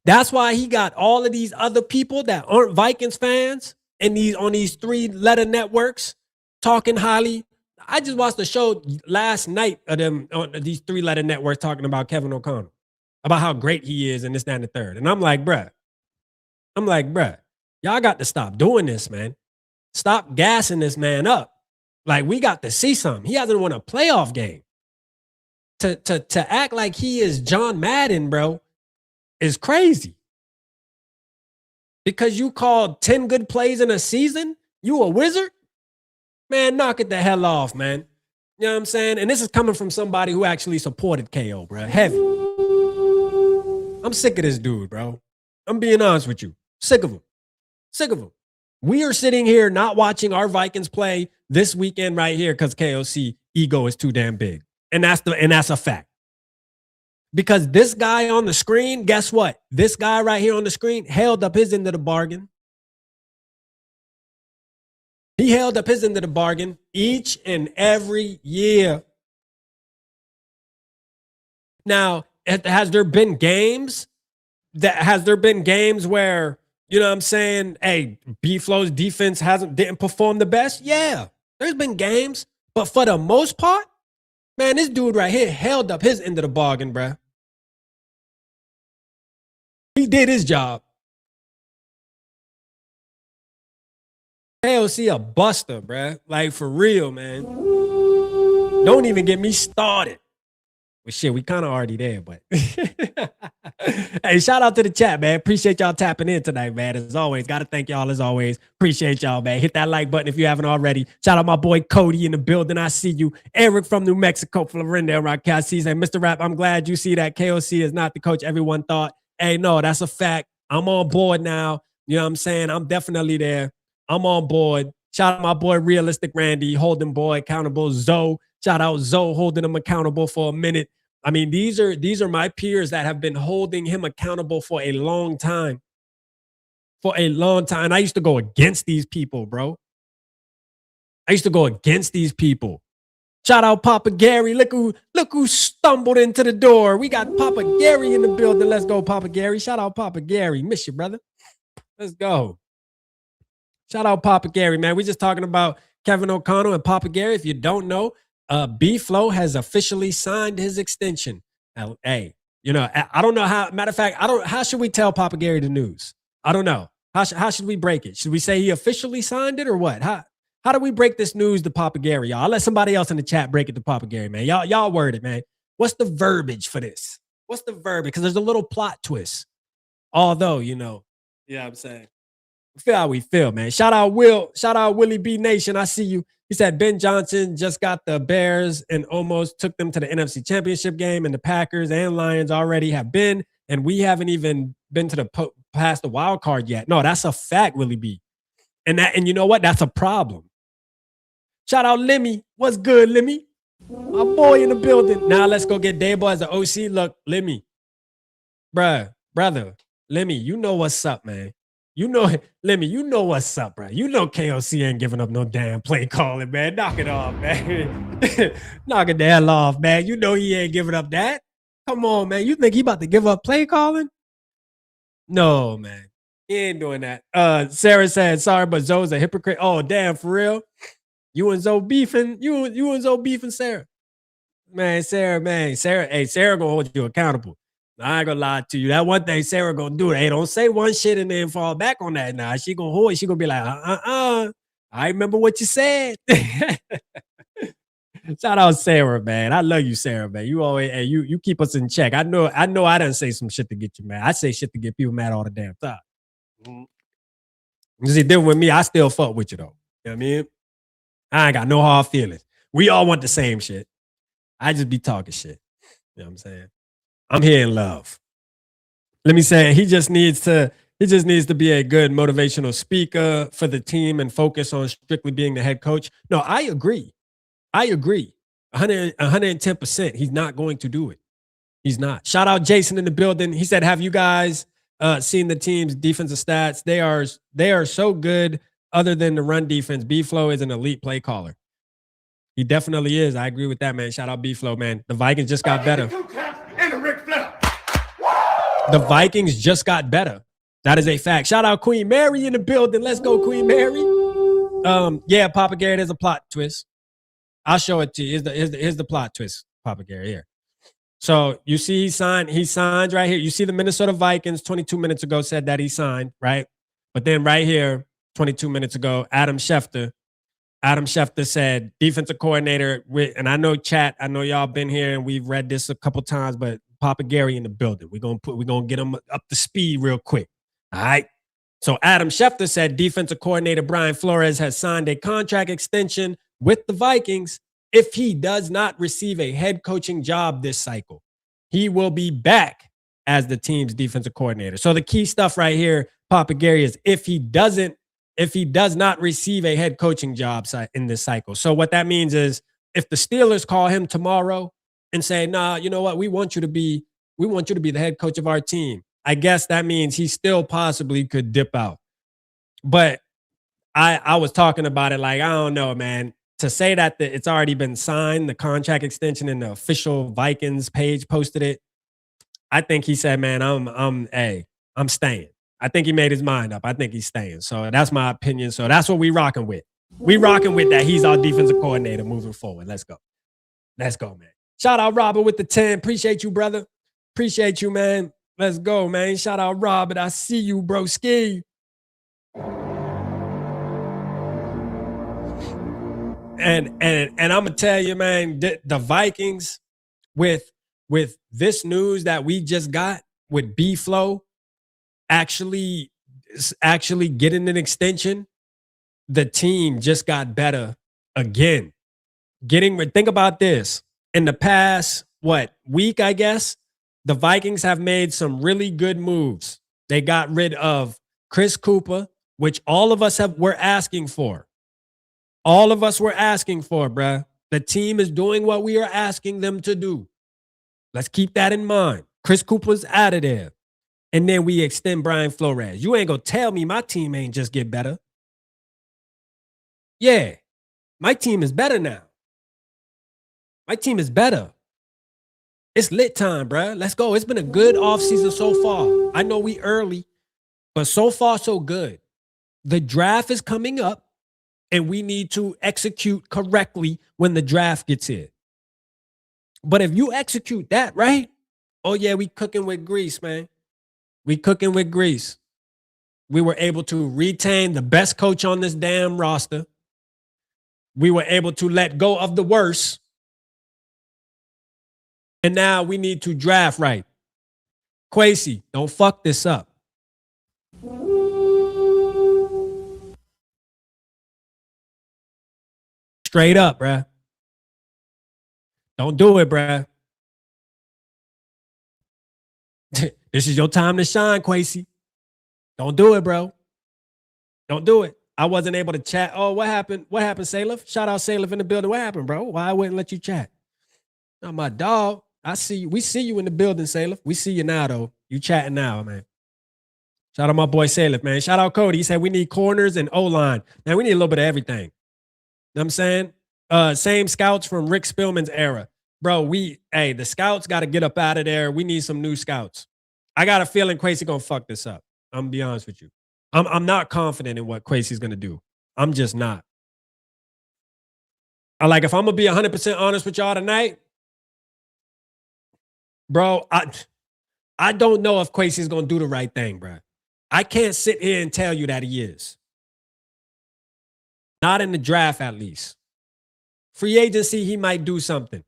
That's why he got all of these other people that aren't Vikings fans and on these 3-letter networks talking highly. I just watched the show last night of them on these 3-letter networks talking about Kevin O'Connell, about how great he is and this, that, and the third. And I'm like, bruh, y'all got to stop doing this, man. Stop gassing this man up. Like, we got to see something. He hasn't won a playoff game. To act like he is John Madden, bro, is crazy. Because you called 10 good plays in a season? You a wizard? Man, knock it the hell off, man. You know what I'm saying? And this is coming from somebody who actually supported KO, bro. Heavy. I'm sick of this dude, bro. I'm being honest with you. Sick of him. Sick of him. We are sitting here not watching our Vikings play this weekend right here because KOC ego is too damn big. And that's a fact. Because this guy on the screen, guess what? This guy right here on the screen held up his end of the bargain. He held up his end of the bargain each and every year. Now, has there been games where, you know what I'm saying, hey, B-Flow's defense didn't perform the best? Yeah, there's been games. But for the most part, man, this dude right here held up his end of the bargain, bruh. He did his job. KOC a buster, bruh. Like, for real, man. Don't even get me started. Well, shit, we kind of already there, but Hey, shout out to the chat, man. Appreciate y'all tapping in tonight, man. As always, got to thank y'all as always. Appreciate y'all, man. Hit that like button if you haven't already. Shout out my boy Cody in the building. I see you. Eric from New Mexico, Florinda, Rockcassie. And Mr. Rap, I'm glad you see that KOC is not the coach everyone thought. Hey, no, that's a fact. I'm on board now. You know what I'm saying? I'm definitely there. I'm on board. Shout out my boy Realistic Randy, holding boy accountable. Zoe. Shout out Zoe, holding him accountable for a minute. I mean, these are my peers that have been holding him accountable for a long time. For a long time. I used to go against these people, bro. I used to go against these people. Shout out Papa Gary. Look who stumbled into the door. We got Papa Gary in the building. Let's go, Papa Gary. Shout out Papa Gary. Miss you, brother. Let's go. Shout out Papa Gary, man. We just talking about Kevin O'Connell and Papa Gary. If you don't know, B-Flow has officially signed his extension. Hey, you know, I don't know how. Matter of fact, how should we tell Papa Gary the news? I don't know. How should we break it? Should we say he officially signed it or what? How do we break this news to Papa Gary, y'all? I'll let somebody else in the chat break it to Papa Gary, man. Y'all word it, man. What's the verbiage for this? What's the verbiage? Because there's a little plot twist. Although, you know what I'm saying? Feel how we feel, man. Shout out Will. Shout out Willie B Nation. I see you. He said Ben Johnson just got the Bears and almost took them to the NFC Championship game, and the Packers and Lions already have been, and we haven't even been to the past the wild card yet. No, that's a fact, Willie B. And you know what? That's a problem. Shout out Lemmy. What's good, Lemmy? My boy in the building. Now let's go get Dabo as the OC. Look, Lemmy, brother, Lemmy, you know what's up, man. You know, Lemmy, you know what's up, bro. You know KOC ain't giving up no damn play calling, man. Knock it off, man. Knock it the hell off, man. You know he ain't giving up that. Come on, man. You think he about to give up play calling? No, man. He ain't doing that. Sarah said, sorry, but Zoe's a hypocrite. Oh, damn, for real? You and Zoe beefing? You and Zoe beefing, Sarah? Man, Sarah, hey, Sarah gonna hold you accountable. I ain't gonna lie to you. That one thing Sarah gonna do, hey, don't say one shit and then fall back on that. Nah, she gonna hold it. She gonna be like, I remember what you said. Shout out Sarah, man. I love you, Sarah, man. You always, hey, you keep us in check. I know I didn't say some shit to get you mad. I say shit to get people mad all the damn time. You see, different with me, I still fuck with you though. You know what I mean? I ain't got no hard feelings. We all want the same shit. I just be talking shit. You know what I'm saying? I'm here in love. Let me say, he just needs to be a good motivational speaker for the team and focus on strictly being the head coach. No, I agree. 110%. He's not going to do it. He's not. Shout out Jason in the building. He said, have you guys seen the team's defensive stats? They are so good other than the run defense. B-Flow is an elite play caller. He definitely is. I agree with that, man. Shout out B-Flow, man. The Vikings just got better. The Vikings just got better. That is a fact. Shout out Queen Mary in the building. Let's go, Queen Mary. Yeah, Papa Gary, there's a plot twist. I'll show it to you. Here's the plot twist, Papa Gary, here. So you see he signed right here. You see the Minnesota Vikings 22 minutes ago said that he signed, right? But then right here, 22 minutes ago, Adam Schefter said defensive coordinator and I know chat, I know y'all been here and we've read this a couple times, but Papa Gary in the building. We're gonna get him up to speed real quick. All right. So Adam Schefter said defensive coordinator Brian Flores has signed a contract extension with the Vikings. If he does not receive a head coaching job this cycle, he will be back as the team's defensive coordinator. So the key stuff right here, Papa Gary, is if he does not receive a head coaching job in this cycle. So what that means is if the Steelers call him tomorrow and say, nah, you know what, we want you to be the head coach of our team, I guess that means he still possibly could dip out. But I was talking about it like, I don't know, man. To say that it's already been signed, the contract extension, and the official Vikings page posted it, I think he said, man, I'm staying. I think he made his mind up. I think he's staying. So that's my opinion. So that's what we rocking with. We rocking with that. He's our defensive coordinator moving forward. Let's go. Let's go, man. Shout out Robert with the 10. Appreciate you, brother. Appreciate you, man. Let's go, man. Shout out Robert. I see you, bro. Ski. And I'm gonna tell you, man, the Vikings with this news that we just got, with B Flow actually getting an extension, the team just got better again. Think about this. In the past, week, I guess, the Vikings have made some really good moves. They got rid of Chris Cooper, which all of us were asking for. All of us were asking for, bruh. The team is doing what we are asking them to do. Let's keep that in mind. Chris Cooper's out of there. And then we extend Brian Flores. You ain't gonna tell me my team ain't just get better. Yeah, my team is better now. My team is better. It's lit time, bruh. Let's go. It's been a good offseason so far. I know we early, but so far, so good. The draft is coming up, and we need to execute correctly when the draft gets here. But if you execute that, right? Oh, yeah, we cooking with grease, man. We cooking with grease. We were able to retain the best coach on this damn roster. We were able to let go of the worst. And now we need to draft right. Kwesi, don't fuck this up. Straight up, bruh. Don't do it, bruh. This is your time to shine, Kwesi. Don't do it, bro. Don't do it. I wasn't able to chat. Oh, what happened? What happened, Salif? Shout out Salif in the building. What happened, bro? Why I wouldn't let you chat? Not my dog. I see you. We see you in the building, Salif. We see you now, though. You chatting now, man. Shout out my boy Salif, man. Shout out Cody. He said we need corners and O-line. Man, we need a little bit of everything. You know what I'm saying? Same scouts from Rick Spielman's era. Bro, the scouts got to get up out of there. We need some new scouts. I got a feeling Kwesi gonna fuck this up. I'm gonna be honest with you. I'm not confident in what Kwesi's gonna do. I'm just not. If I'm gonna be 100% honest with y'all tonight, bro, I don't know if Kwesi's gonna do the right thing, bro. I can't sit here and tell you that he is. Not in the draft, at least. Free agency, he might do something.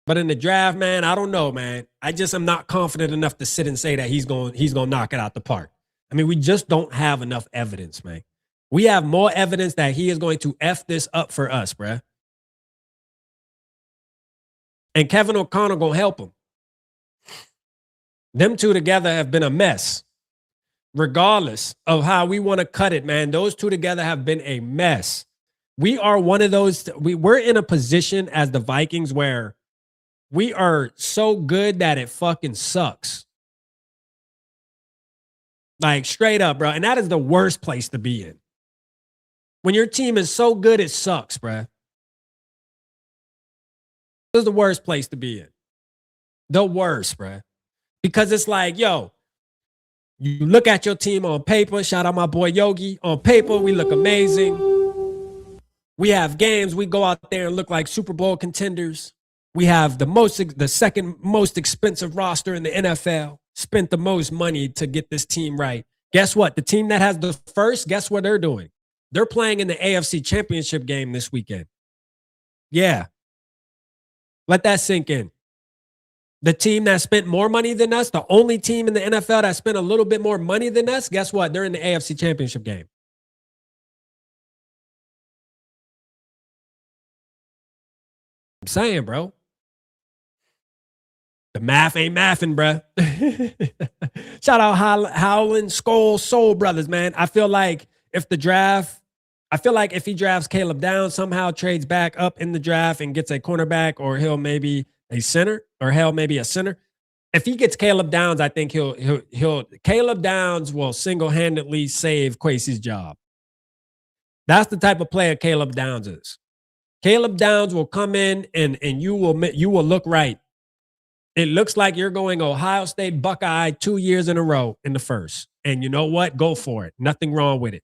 But in the draft, man, I don't know, man. I just am not confident enough to sit and say that he's going to knock it out the park. I mean, we just don't have enough evidence, man. We have more evidence that he is going to F this up for us, bruh. And Kevin O'Connor going to help him. Them two together have been a mess. Regardless of how we want to cut it, man, those two together have been a mess. We are one of those, we're in a position as the Vikings where we are so good that it fucking sucks. Like, straight up, bro. And that is the worst place to be in. When your team is so good, it sucks, bro. This is the worst place to be in. The worst, bro. Because it's like, yo, you look at your team on paper. Shout out my boy Yogi. On paper, we look amazing. We have games. We go out there and look like Super Bowl contenders. We have the second most expensive roster in the NFL. Spent the most money to get this team right. Guess what? The team that has the first, guess what they're doing? They're playing in the AFC Championship game this weekend. Yeah. Let that sink in. The team that spent more money than us, the only team in the NFL that spent a little bit more money than us, guess what? They're in the AFC Championship game. I'm saying, bro. The math ain't mathing, bro. Shout out Howland, Skull, Soul Brothers, man. I feel like if he drafts Caleb Downs, somehow trades back up in the draft and gets a cornerback, or he'll maybe a center, or hell, maybe a center. If he gets Caleb Downs, I think Caleb Downs will single-handedly save Kwesi's job. That's the type of player Caleb Downs is. Caleb Downs will come in and you will look right. It looks like you're going Ohio State Buckeye 2 years in a row in the first. And you know what? Go for it. Nothing wrong with it.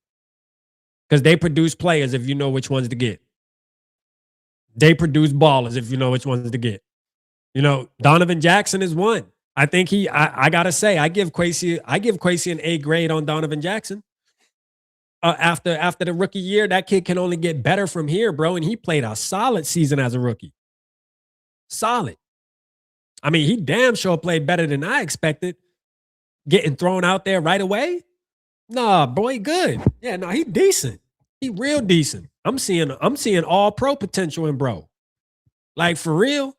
Because they produce players if you know which ones to get. They produce ballers if you know which ones to get. You know, Donovan Jackson is one. I think I gotta say, I give Kwesi an A grade on Donovan Jackson. After the rookie year, that kid can only get better from here, bro. And he played a solid season as a rookie. Solid. I mean, he damn sure played better than I expected. Getting thrown out there right away? Nah, boy, good. Yeah, no, he decent. He real decent. I'm seeing all pro potential in bro. Like for real.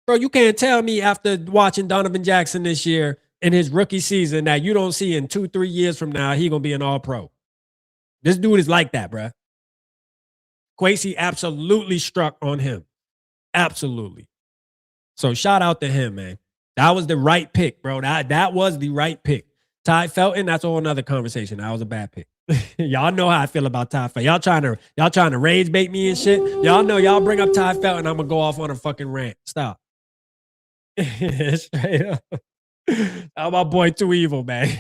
Bro, you can't tell me after watching Donovan Jackson this year in his rookie season that you don't see in 2-3 years from now he gonna be an all pro. This dude is like that, bro. Kwesi absolutely struck on him. Absolutely. So shout out to him, man. That was the right pick, bro. That was the right pick. Ty Felton, that's all another conversation. That was a bad pick. Y'all know how I feel about Ty Felton. Y'all trying to rage bait me and shit. Y'all know y'all bring up Ty Felton, I'm gonna go off on a fucking rant. Stop. Straight up. Oh, my boy too evil, man.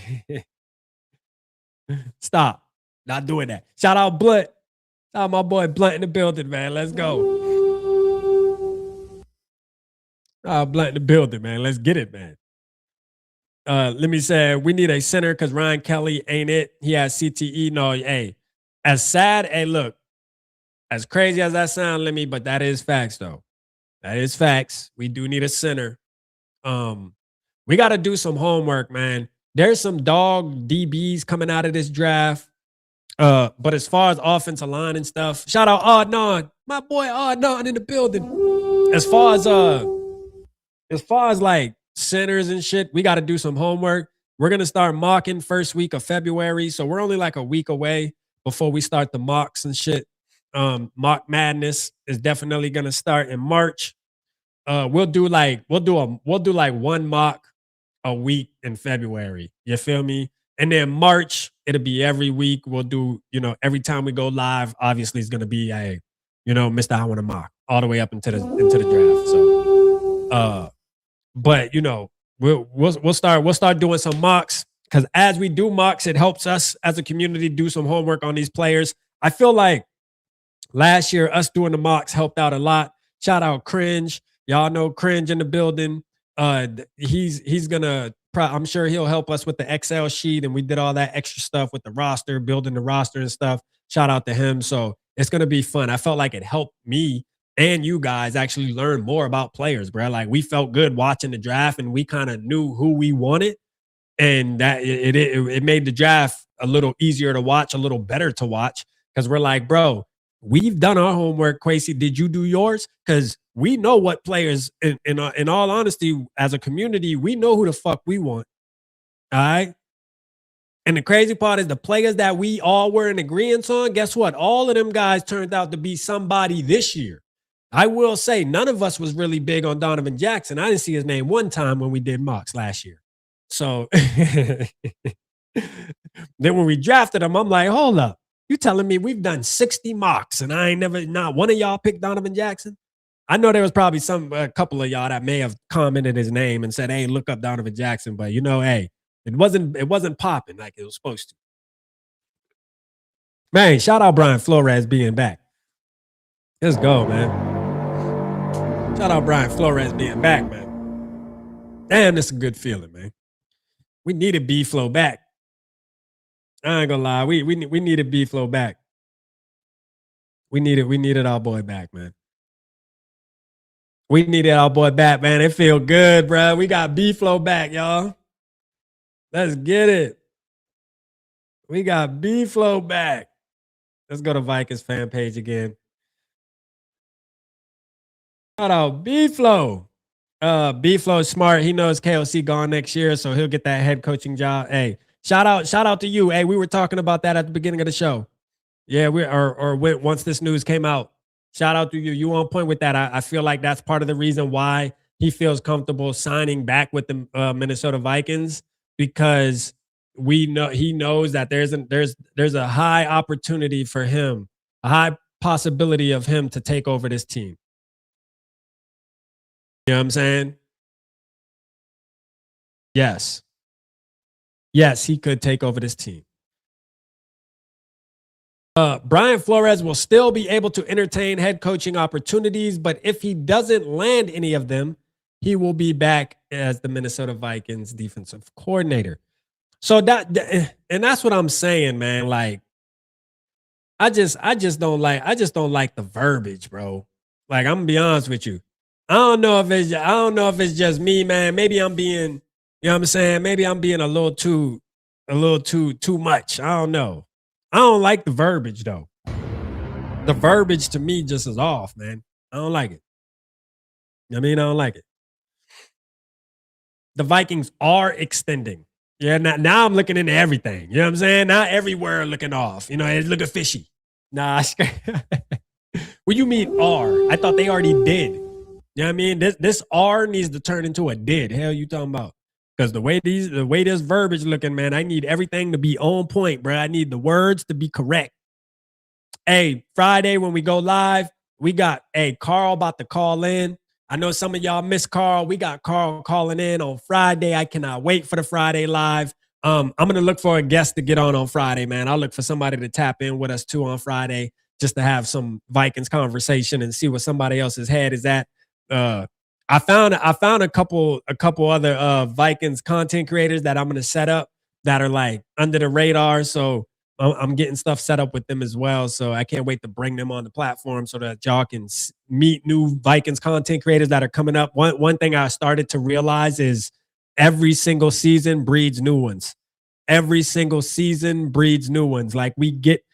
Stop. Not doing that. Shout out Blunt. Shout out my boy Blunt in the building, man. Let's go. Blunt in the building, man. Let's get it, man. Let me say, we need a center because Ryan Kelly ain't it. He has CTE. No, hey, as sad, hey, look, as crazy as that sounds, but that is facts, though. That is facts. We do need a center. We got to do some homework, man. There's some dog DBs coming out of this draft. But as far as offensive line and stuff, shout out Adnan, my boy Adnan in the building. As far as like centers and shit, we got to do some homework. We're gonna start mocking first week of February, so we're only like a week away before we start the mocks and shit. Mock madness is definitely gonna start in March. We'll do like one mock a week in February. You feel me? And then March, it'll be every week. We'll do, every time we go live, obviously it's gonna be Mr. I Want to Mock all the way up into the draft. So but we'll start doing some mocks, because as we do mocks, it helps us as a community do some homework on these players. I feel like last year us doing the mocks helped out a lot. Shout out Cringe. Y'all know Cringe in the building. He's gonna I'm sure he'll help us with the Excel sheet, and we did all that extra stuff with the roster, building the roster and stuff. Shout out to him. So it's gonna be fun. I felt like it helped me and you guys actually learn more about players, bro. Like we felt good watching the draft, and we kind of knew who we wanted, and that it made the draft a little easier to watch, a little better to watch, because we're like, bro, we've done our homework. Kwesi, did you do yours? Because we know what players, in all honesty, as a community, we know who the fuck we want. All right. And the crazy part is the players that we all were in agreement on, guess what? All of them guys turned out to be somebody this year. I will say none of us was really big on Donovan Jackson. I didn't see his name one time when we did mocks last year. So then when we drafted him, I'm like, hold up. You telling me we've done 60 mocks and not one of y'all picked Donovan Jackson? I know there was probably a couple of y'all that may have commented his name and said, hey, look up Donovan Jackson. But hey, it wasn't popping like it was supposed to. Man, shout out Brian Flores being back. Let's go, man. Shout out Brian Flores being back, man. Damn, that's a good feeling, man. We needed B-Flow back. I ain't gonna lie. We needed B-Flow back. We needed our boy back, man. We needed our boy back, man. It feel good, bro. We got B-Flow back, y'all. Let's get it. We got B-Flow back. Let's go to Vikings fan page again. Shout out B-Flow. B-Flow is smart. He knows KOC gone next year, so he'll get that head coaching job. Hey, shout out to you. Hey, we were talking about that at the beginning of the show. Yeah, once this news came out. Shout out to you. You on point with that. I feel like that's part of the reason why he feels comfortable signing back with the Minnesota Vikings, because he knows that there's a high opportunity for him, a high possibility of him to take over this team. You know what I'm saying? Yes. Yes, he could take over this team. Brian Flores will still be able to entertain head coaching opportunities, but if he doesn't land any of them, he will be back as the Minnesota Vikings defensive coordinator. So and that's what I'm saying, man. Like, I just don't like the verbiage, bro. Like, I'm gonna be honest with you. I don't know if it's just me, man. Maybe I'm being, you know what I'm saying? Maybe I'm being a little too much. I don't know. I don't like the verbiage though. The verbiage to me just is off, man. I don't like it. I mean, I don't like it. The Vikings are extending. Yeah, now I'm looking into everything. You know what I'm saying? Now everywhere looking off. You know, it's looking fishy. Nah, what you mean R? I thought they already did. You know what I mean? This R needs to turn into a did. Hell you talking about? Because the way this verbiage looking, man, I need everything to be on point, bro. I need the words to be correct. Hey, Friday when we go live, we got Carl about to call in. I know some of y'all miss Carl. We got Carl calling in on Friday. I cannot wait for the Friday live. I'm gonna look for a guest to get on Friday, man. I'll look for somebody to tap in with us too on Friday, just to have some Vikings conversation and see what somebody else's head is at. I found a couple other Vikings content creators that I'm gonna set up that are like under the radar. So I'm getting stuff set up with them as well. So I can't wait to bring them on the platform so that y'all can meet new Vikings content creators that are coming up. One thing I started to realize is every single season breeds new ones. Every single season breeds new ones. Like we get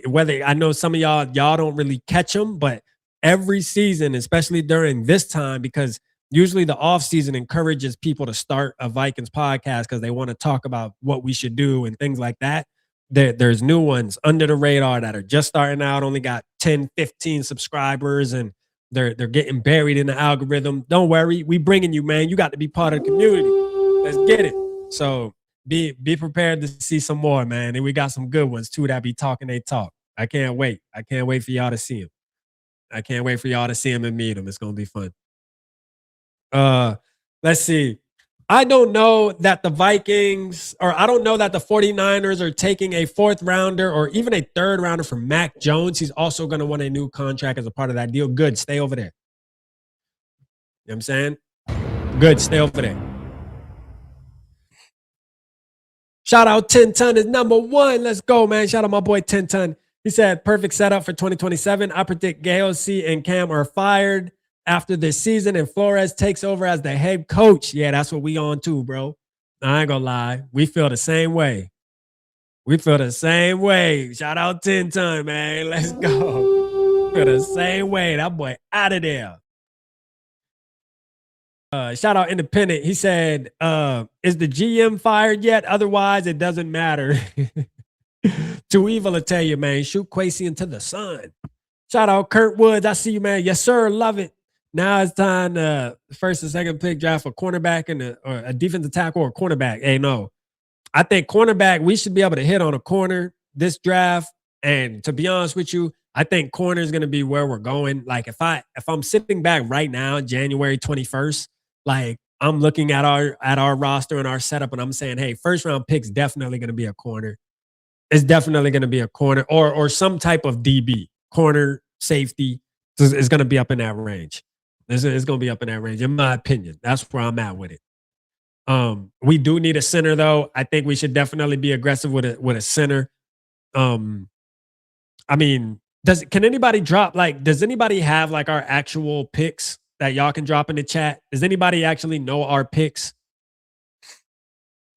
whether I know some of y'all don't really catch them, but every season, especially during this time, because usually the offseason encourages people to start a Vikings podcast because they want to talk about what we should do and things like that. There's new ones under the radar that are just starting out, only got 10, 15 subscribers, and they're getting buried in the algorithm. Don't worry, we bringing you, man. You got to be part of the community. Let's get it. So be prepared to see some more, man. And we got some good ones too that be talking they talk. I can't wait. I can't wait for y'all to see them. I can't wait for y'all to see them and meet them. It's gonna be fun. Let's see. I don't know that the Vikings, or I don't know that the 49ers are taking a 4th rounder or even a 3rd rounder for Mac Jones. He's also going to want a new contract as a part of that deal. Good. Stay over there. You know what I'm saying? Good. Stay over there. Shout out 10 Ton is number 1. Let's go, man. Shout out my boy 10 Ton. He said, perfect setup for 2027. I predict Gale-C and Cam are fired after this season, and Flores takes over as the head coach. Yeah, that's what we on too, bro. I ain't gonna lie. We feel the same way. We feel the same way. Shout out 10 Ton, man. Let's go. Feel the same way. That boy out of there. Shout out Independent. He said, is the GM fired yet? Otherwise, it doesn't matter. Too evil to tell you, man. Shoot Quasey into the sun. Shout out Kurt Woods. I see you, man. Yes, sir. Love it. Now it's time first and second pick draft a cornerback and a defensive tackle or a cornerback. Hey, no. I think cornerback, we should be able to hit on a corner this draft. And to be honest with you, I think corner is going to be where we're going. Like if I'm sitting back right now, January 21st, like I'm looking at our roster and our setup and I'm saying, hey, first round pick's definitely going to be a corner. It's definitely going to be a corner or some type of DB, corner, safety. It's going to be up in that range. It's going to be up in that range, in my opinion. That's where I'm at with it. We do need a center, though. I think we should definitely be aggressive with a center. I mean, can anybody drop, like, does anybody have, like, our actual picks that y'all can drop in the chat? Does anybody actually know our picks?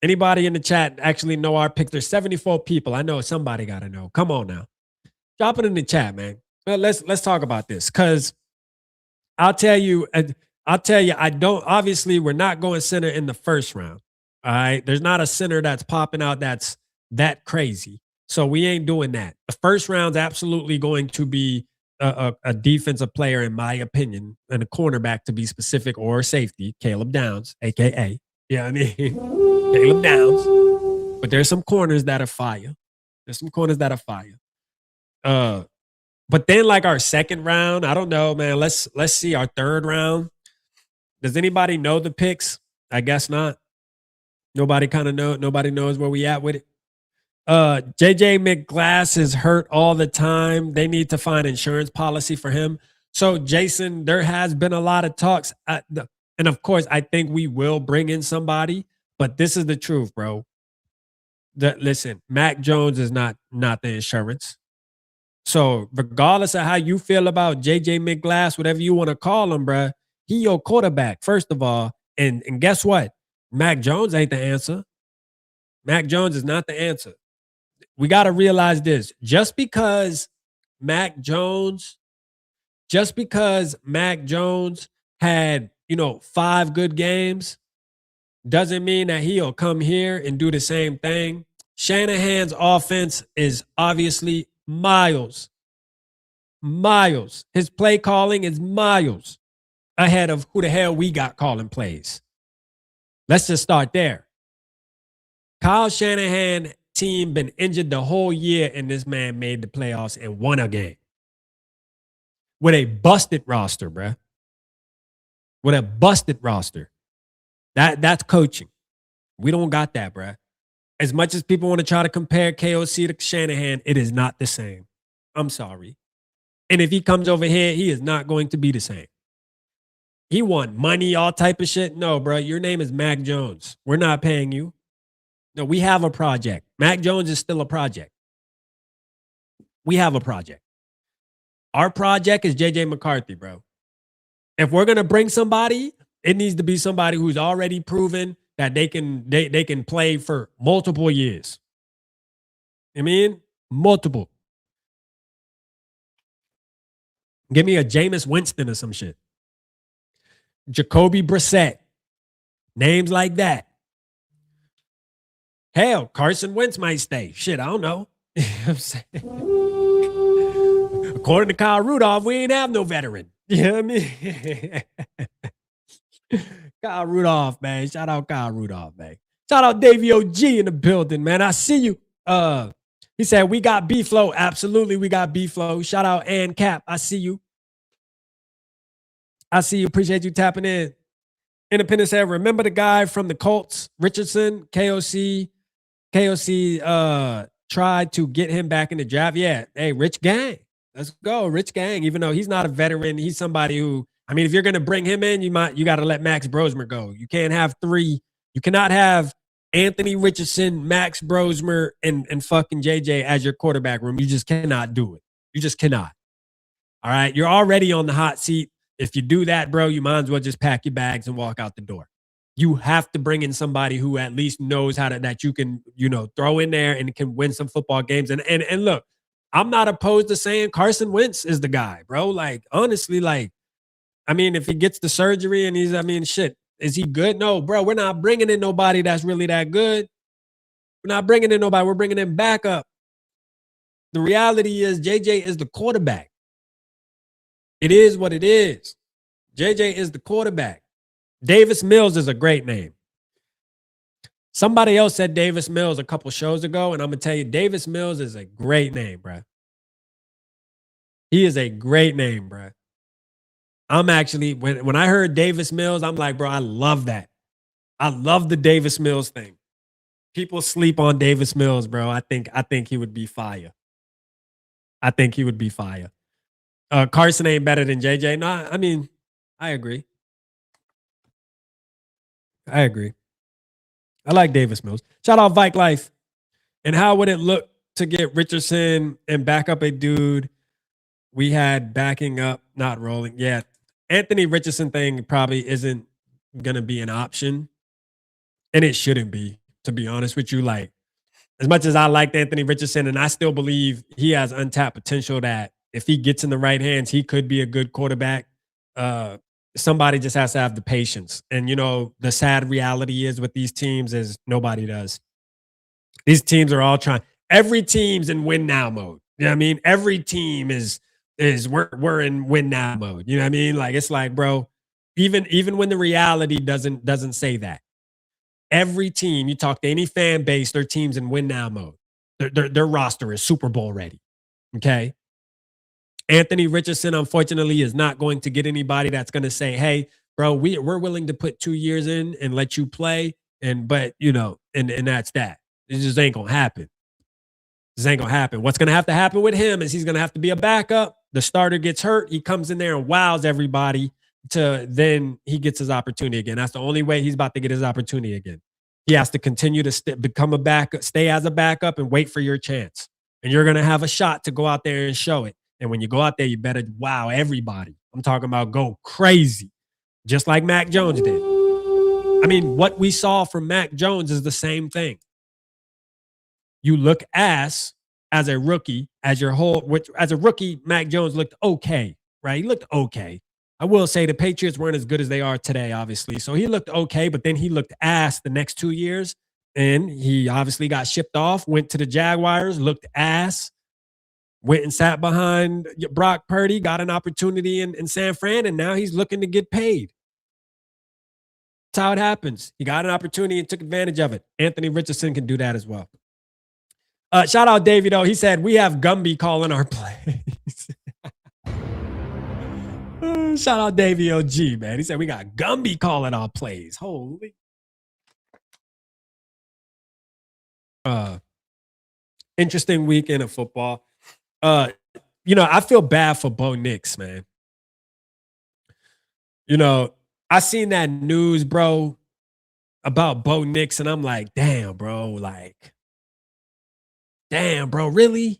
Anybody in the chat actually know our picks? There's 74 people. I know somebody got to know. Come on now. Drop it in the chat, man. Well, let's talk about this, because I'll tell you, I don't, obviously, we're not going center in the first round. All right. There's not a center that's popping out that's that crazy. So we ain't doing that. The first round's absolutely going to be a defensive player, in my opinion, and a cornerback to be specific, or safety, Caleb Downs, aka. Yeah, I mean, Caleb Downs. But there's some corners that are fire. But then, like, our second round, I don't know, man. Let's see our third round. Does anybody know the picks? I guess not. Nobody knows where we at with it. JJ McGlass is hurt all the time. They need to find insurance policy for him. So, Jason, there has been a lot of talks. And of course, I think we will bring in somebody. But this is the truth, bro. Listen, Mac Jones is not the insurance. So regardless of how you feel about JJ McGlass, whatever you want to call him, bruh, He your quarterback, first of all. And guess what? Mac Jones ain't the answer. Mac Jones is not the answer. We got to realize this. Just because Mac Jones had, 5 good games doesn't mean that he'll come here and do the same thing. Shanahan's offense is obviously miles. His play calling is miles ahead of who the hell we got calling plays. Let's just start there. Kyle Shanahan team been injured the whole year, and this man made the playoffs and won a game. With a busted roster, bruh. With a busted roster. That's coaching. We don't got that, bruh. As much as people want to try to compare KOC to Shanahan, it is not the same. I'm sorry. And if he comes over here, he is not going to be the same. He want money, all type of shit. No, bro, your name is Mac Jones. We're not paying you. No, we have a project. Mac Jones is still a project. We have a project. Our project is JJ McCarthy, bro. If we're going to bring somebody, it needs to be somebody who's already proven that they can play for multiple years. I mean, multiple. Give me a Jameis Winston or some shit. Jacoby Brissett. Names like that. Hell, Carson Wentz might stay. Shit, I don't know. You know what I'm saying? According to Kyle Rudolph, we ain't have no veteran. You know what I mean? Kyle Rudolph, man. Shout out Kyle Rudolph, man. Shout out Davey OG in the building, man. I see you. He said, we got B-Flow. Absolutely, we got B-Flow. Shout out Ann Cap. I see you. I see you. Appreciate you tapping in. Independent said, remember the guy from the Colts, Richardson, KOC tried to get him back in the draft. Yeah. Hey, Rich Gang. Let's go. Rich Gang. Even though he's not a veteran, he's somebody who, I mean, if you're going to bring him in, you got to let Max Brosmer go. You can't have 3. You cannot have Anthony Richardson, Max Brosmer, and fucking JJ as your quarterback room. You just cannot do it. You just cannot. All right. You're already on the hot seat. If you do that, bro, you might as well just pack your bags and walk out the door. You have to bring in somebody who at least knows how to, that you can, throw in there and can win some football games. And look, I'm not opposed to saying Carson Wentz is the guy, bro. Like, honestly, like, I mean, if he gets the surgery and shit, is he good? No, bro, we're not bringing in nobody that's really that good. We're not bringing in nobody. We're bringing in backup. The reality is JJ is the quarterback. It is what it is. JJ is the quarterback. Davis Mills is a great name. Somebody else said Davis Mills a couple shows ago, and I'm going to tell you, Davis Mills is a great name, bro. He is a great name, bro. I'm actually, when I heard Davis Mills, I'm like, bro, I love that. I love the Davis Mills thing. People sleep on Davis Mills, bro. I think he would be fire. I think he would be fire. Carson ain't better than JJ. No, I mean, I agree. I like Davis Mills. Shout out Vike Life. And how would it look to get Richardson and back up a dude we had backing up, not rolling? Yeah, Anthony Richardson thing probably isn't going to be an option. And it shouldn't be, to be honest with you. Like, as much as I liked Anthony Richardson, and I still believe he has untapped potential that if he gets in the right hands, he could be a good quarterback. Somebody just has to have the patience. And, the sad reality is with these teams is nobody does. These teams are all trying. Every team's in win now mode. You know what I mean? Every team is we're in win now mode. You know what I mean? Like, it's like, bro, even when the reality doesn't say that. Every team, you talk to any fan base, their team's in win now mode. Their roster is Super Bowl ready. Okay? Anthony Richardson, unfortunately, is not going to get anybody that's going to say, hey, bro, we're willing to put 2 years in and let you play. And that's that. It just ain't going to happen. This ain't going to happen. What's going to have to happen with him is he's going to have to be a backup. The starter gets hurt. He comes in there and wows everybody then he gets his opportunity again. That's the only way he's about to get his opportunity again. He has to continue to become a backup, stay as a backup and wait for your chance. And you're going to have a shot to go out there and show it. And when you go out there, you better wow everybody. I'm talking about go crazy. just like Mac Jones did. I mean, what we saw from Mac Jones is the same thing. You look ass as a rookie, as a rookie, Mac Jones looked okay, right? He looked okay. I will say the Patriots weren't as good as they are today, obviously. So he looked okay, but then he looked ass the next 2 years. And he obviously got shipped off, went to the Jaguars, looked ass, went and sat behind Brock Purdy, got an opportunity in San Fran, and now he's looking to get paid. That's how it happens. He got an opportunity and took advantage of it. Anthony Richardson can do that as well. Shout out Davey, though. He said, we have Gumby calling our plays. Shout out Davey OG, man. He said, we got Gumby calling our plays. Holy. Interesting weekend of football. I feel bad for Bo Nix, man. I seen that news, bro, about Bo Nix, and I'm like, damn, bro, really?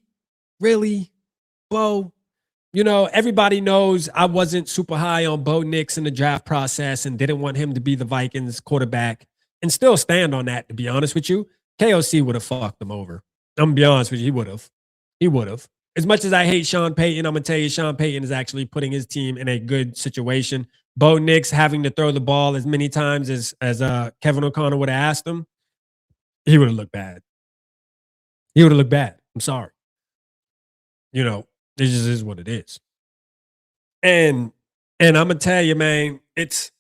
Really? Bo? Everybody knows I wasn't super high on Bo Nix in the draft process and didn't want him to be the Vikings quarterback, and still stand on that, to be honest with you. KOC would have fucked him over. I'm going to be honest with you, he would have. He would have. As much as I hate Sean Payton, I'm going to tell you, Sean Payton is actually putting his team in a good situation. Bo Nix having to throw the ball as many times as Kevin O'Connor would have asked him, he would have looked bad. He would have looked bad. I'm sorry. It just is what it is. And I'm going to tell you, man, it's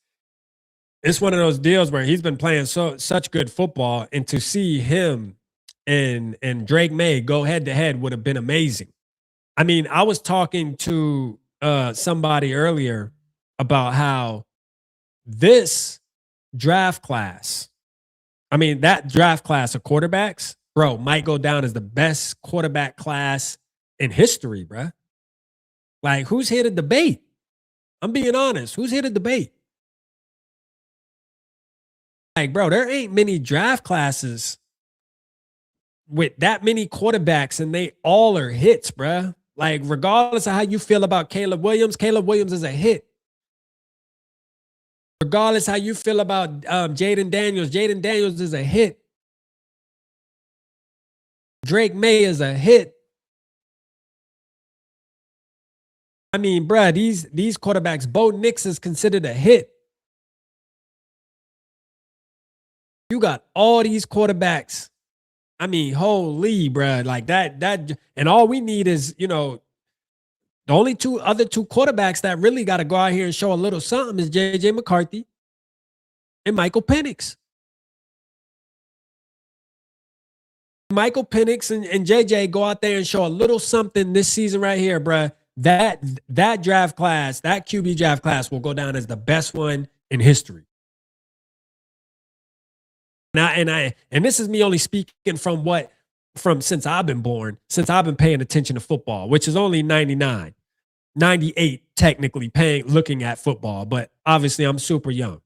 one of those deals where he's been playing such good football, and to see him and Drake May go head to head would have been amazing. I mean, I was talking to somebody earlier about how this draft class, that draft class of quarterbacks, bro, might go down as the best quarterback class in history, bro. Like, who's here to debate? I'm being honest. Who's here to debate? Like, bro, there ain't many draft classes with that many quarterbacks, and they all are hits, bro. Like, regardless of how you feel about Caleb Williams is a hit. Regardless how you feel about Jaden Daniels is a hit. Drake May is a hit. I mean, bro, these quarterbacks, Bo Nix is considered a hit. You got all these quarterbacks. I mean, holy, bro, like that, and all we need is, the only other two quarterbacks that really got to go out here and show a little something is JJ McCarthy and Michael Penix. Michael Penix and JJ go out there and show a little something this season right here, bro. That draft class, that QB draft class will go down as the best one in history. And this is me only speaking from since I've been born, since I've been paying attention to football, which is only 99, 98 technically looking at football, but obviously I'm super young.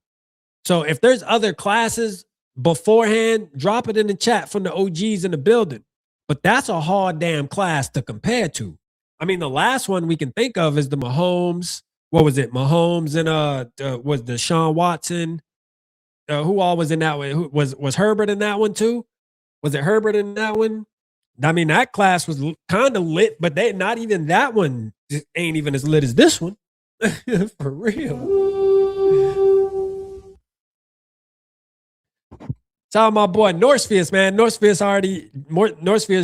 So if there's other classes beforehand, drop it in the chat from the OGs in the building. But that's a hard damn class to compare to. I mean, the last one we can think of is the Mahomes. What was it? Mahomes and was Deshaun Watson. Who all was in that one? Who was Herbert in that one too? Was it Herbert in that one? I mean, that class was kind of lit, but not even that one ain't even as lit as this one. For real. Shout out my boy Northfields, man. Northfields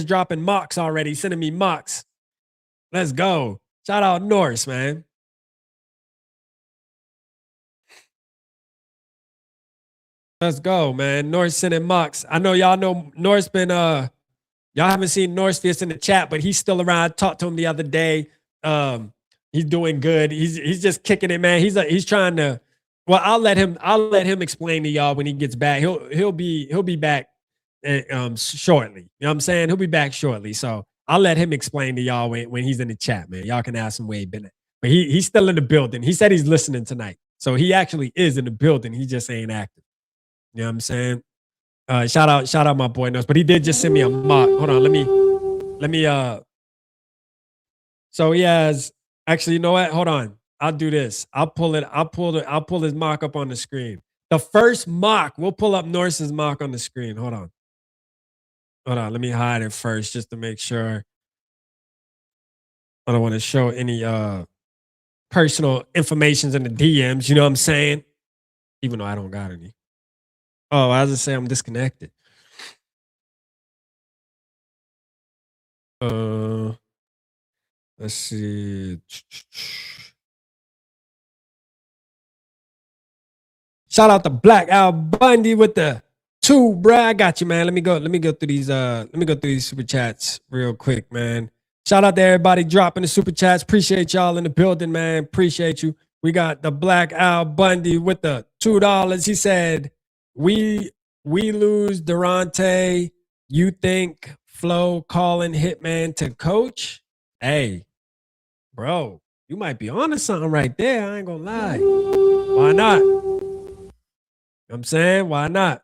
dropping mocks already, sending me mocks. Let's go. Shout out Norse, man. Let's go, man. Norse sending mocks. I know y'all know Norse been y'all haven't seen Northfields in the chat, but he's still around. I talked to him the other day. He's doing good. He's just kicking it, man. He's trying to. Well, I'll let him explain to y'all when he gets back. He'll be back shortly. You know what I'm saying? He'll be back shortly. So I'll let him explain to y'all when he's in the chat, man. Y'all can ask him where he's been at. But he's still in the building. He said he's listening tonight. So he actually is in the building. He just ain't active. You know what I'm saying? Shout out my boy Nose. But he did just send me a mock. Hold on, let me so he has actually, you know what? Hold on. I'll do this. I'll pull his mock up on the screen. The first mock, we'll pull up Norse's mock on the screen. Hold on. Let me hide it first just to make sure. I don't want to show any personal informations in the DMs, you know what I'm saying? Even though I don't got any. Oh, I was just saying I'm disconnected. Let's see. Shout out to Black Al Bundy with the 2, bruh. I got you, man. Let me go through these super chats real quick, man. Shout out to everybody dropping the super chats. Appreciate y'all in the building, man. Appreciate you. We got the Black Al Bundy with the $2. He said, we lose Durante. You think Flo calling Hitman to coach? Hey, bro, you might be onto something right there. I ain't gonna lie. Why not? You know what I'm saying? Why not?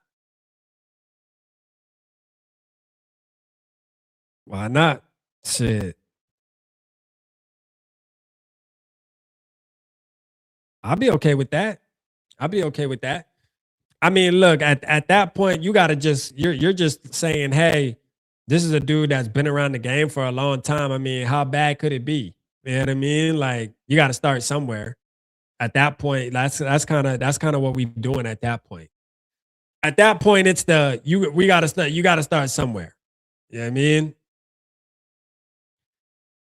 Why not? Shit. I'll be okay with that. I mean, look, at that point, you gotta you're just saying, hey, this is a dude that's been around the game for a long time. I mean, how bad could it be? You know what I mean? Like, you gotta start somewhere. At that point, that's kind of what we doing at that point. At that point, it's you gotta start somewhere. You know what I mean?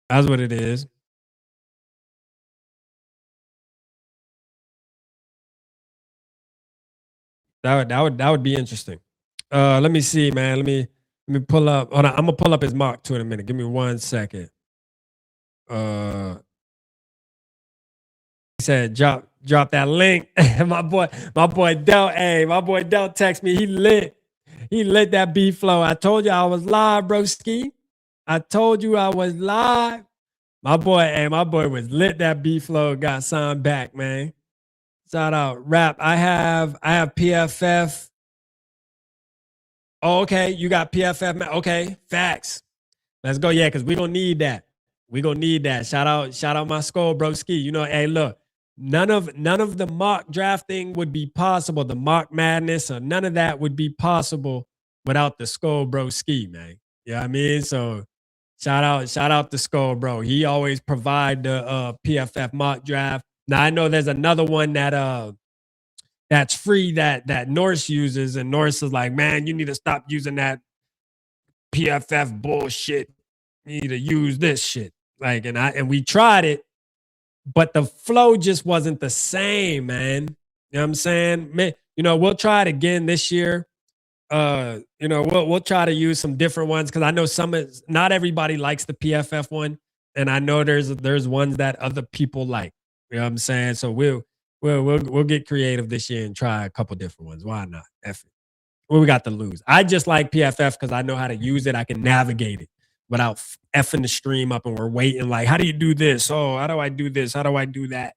That's what it is. That would be interesting. Let me see, man. Let me pull up. Hold on, I'm gonna pull up his mock too in a minute. Give me 1 second. He said drop that link. my boy Del. Hey, my boy Del text me. He lit that beat flow. I told you I was live, broski. I told you I was live. My boy was lit that beat flow. Got signed back, man. Shout out rap. I have PFF. Oh, okay. You got PFF. Okay. Facts. Let's go. Yeah, because we're gonna need that. Shout out my skull, broski. You know, hey, look, none of the mock drafting would be possible. The mock madness or none of that would be possible without the skull broski, man. You know what I mean? So shout out to Skull, bro. He always provide the PFF mock draft. Now I know there's another one that's free that Norse uses, and Norse is like, man, you need to stop using that PFF bullshit. You need to use this shit. Like, and we tried it, but the flow just wasn't the same, man. You know what I'm saying? Man, you know, we'll try it again this year. You know, we'll try to use some different ones because I know not everybody likes the PFF one, and I know there's ones that other people like. You know what I'm saying? So we'll get creative this year and try a couple different ones. Why not? F it. What we got to lose? I just like PFF because I know how to use it. I can navigate it without effing the stream up and we're waiting. Like, how do you do this? Oh, how do I do this? How do I do that?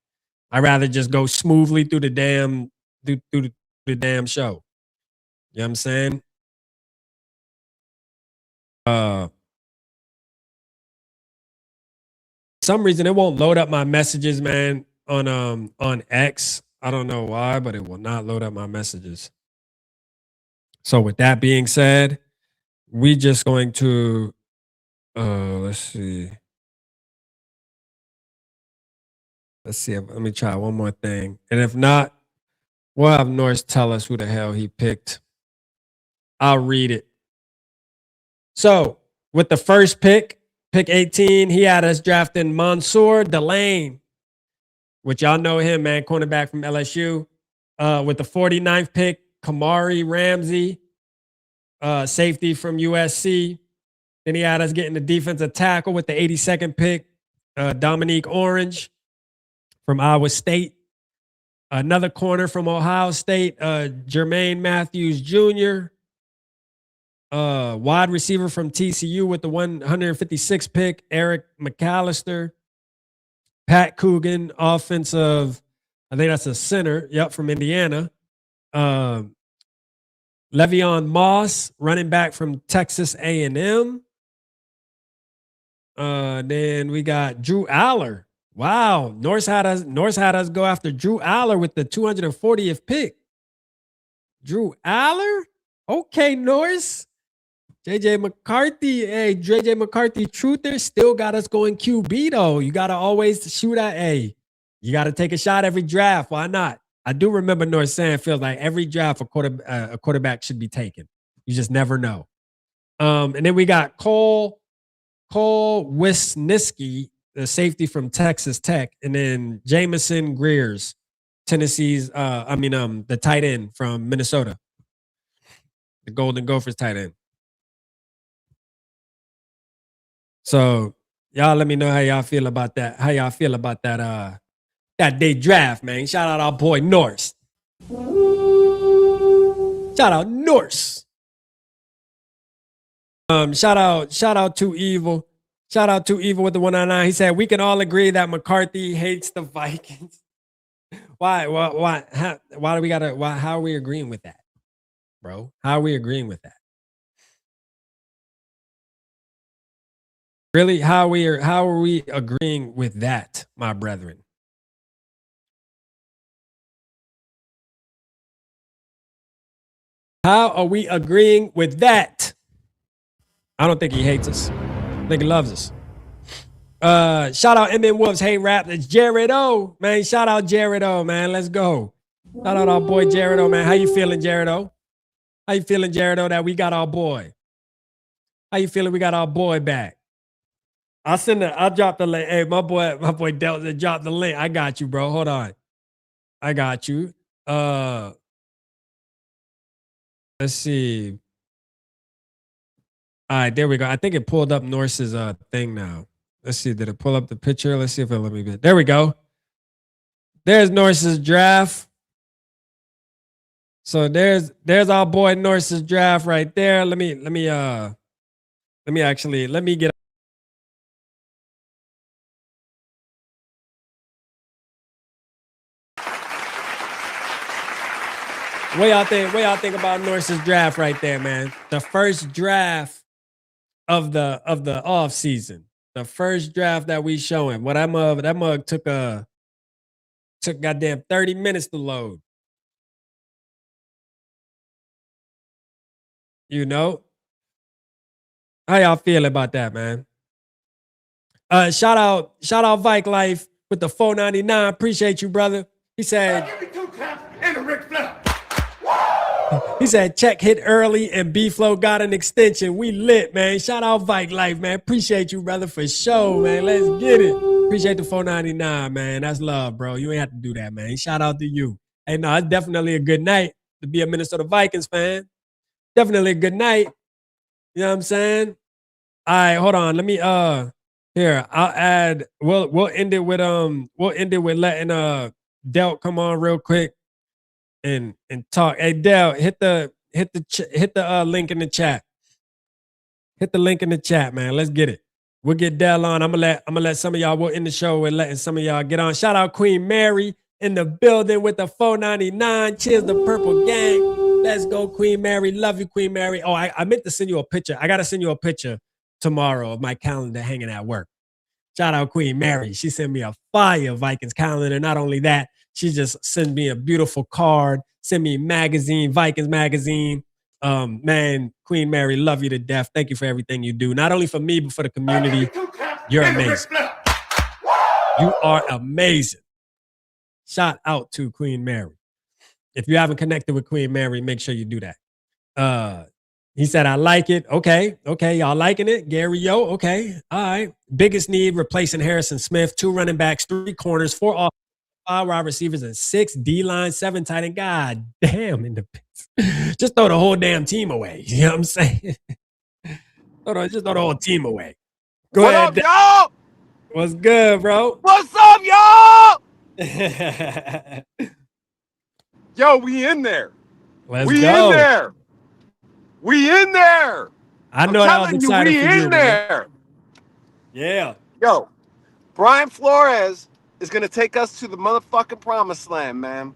I'd rather just go smoothly through the damn show. You know what I'm saying? For some reason it won't load up my messages, man, on X. I don't know why, but it will not load up my messages. So with that being said, we just going to let's see. Let me try one more thing. And if not, we'll have Norse tell us who the hell he picked. I'll read it. So with the first pick 18, he had us drafting Mansour Delane, which y'all know him, man, cornerback from LSU. With the 49th pick, Kamari Ramsey, safety from USC. Then he had us getting the defensive tackle with the 82nd pick, Dominique Orange from Iowa State. Another corner from Ohio State, Jermaine Matthews Jr., wide receiver from TCU with the 156th pick, Eric McAllister. Pat Coogan, offensive, I think that's a center, from Indiana. Le'Veon Moss, running back from Texas A&M. Then we got Drew Aller, Wow. Norse had us go after Drew Aller with the 240th pick. Drew Aller? Okay, Norse. JJ McCarthy. Hey, JJ McCarthy truther still got us going QB though. You gotta always shoot at A. You gotta take a shot every draft. Why not? I do remember Norse saying feels like every draft a quarterback should be taken. You just never know. And then we got Cole Wisniewski, the safety from Texas Tech, and then Jamison Greers, Tennessee's the tight end from Minnesota. The Golden Gophers tight end. So y'all let me know how y'all feel about that. How y'all feel about that day draft, man. Shout out our boy Norse. Shout out Norse. Shout out to Evil. Shout out to Evil with the 199. He said we can all agree that McCarthy hates the Vikings. Why? Why do we gotta? How are we agreeing with that, bro? How are we agreeing with that? Really? How are we agreeing with that, my brethren? How are we agreeing with that? I don't think he hates us. I think he loves us. Shout out MN Wolves. Hey, rap. It's Jared O. Man, shout out Jared O, man. Let's go. Shout out our boy Jared O, man. How you feeling, Jared O? How you feeling, Jared O, that we got our boy? How you feeling we got our boy back? I'll drop the link. Hey, my boy Delta dropped the link. I got you, bro. Hold on. I got you. Let's see. All right, there we go. I think it pulled up Norse's thing now. Let's see. Did it pull up the picture? Let's see if it'll let me. There we go. There's Norse's draft. So there's our boy Norse's draft right there. Let me get. What y'all think about Norse's draft right there, man? The first draft of the off season. The first draft that we showing. What that mug took goddamn 30 minutes to load. You know? How y'all feel about that, man? Shout out Vike Life with the 499. Appreciate you, brother. He said, Give me 2 claps and a Ric Flair. he said, check hit early and B-Flow got an extension. We lit, man. Shout out Vike Life, man. Appreciate you, brother, for sure, man. Let's get it. Appreciate the 499, man. That's love, bro. You ain't have to do that, man. Shout out to you. Hey, no, it's definitely a good night to be a Minnesota Vikings fan. Definitely a good night. You know what I'm saying? All right, hold on. Let me here. I'll add. We'll end it with letting Delt come on real quick and talk. Hey, Delt, hit the link in the chat. Hit the link in the chat, man. Let's get it. We'll get Dell on. I'm gonna let some of y'all. We'll end the show with letting some of y'all get on. Shout out Queen Mary in the building with the 499. Cheers the Purple Gang. Let's go, Queen Mary. Love you, Queen Mary. Oh, I meant to send you a picture. I gotta send you a picture tomorrow of my calendar hanging at work. Shout out Queen Mary. She sent me a fire Vikings calendar. Not only that, she just sent me a beautiful card, sent me a magazine, Vikings magazine. Man, Queen Mary, love you to death. Thank you for everything you do. Not only for me, but for the community. You're amazing. You are amazing. Shout out to Queen Mary. If you haven't connected with Queen Mary, make sure you do that. He said, I like it. Okay. Y'all liking it? Gary Yo. Okay. All right. Biggest need, replacing Harrison Smith, 2 running backs, 3 corners, 4 offensive, 5 wide receivers, and 6 D-line, 7 tight end. God damn, in the pits. Just throw the whole damn team away. You know what I'm saying? Just throw the whole team away. Go ahead. What up, y'all? What's good, bro? What's up, y'all? Yo, we in there. Let's we go. in there. We in there. I know that was exciting we for you, in there. Yeah. Yo, Brian Flores is going to take us to the motherfucking promised land, man.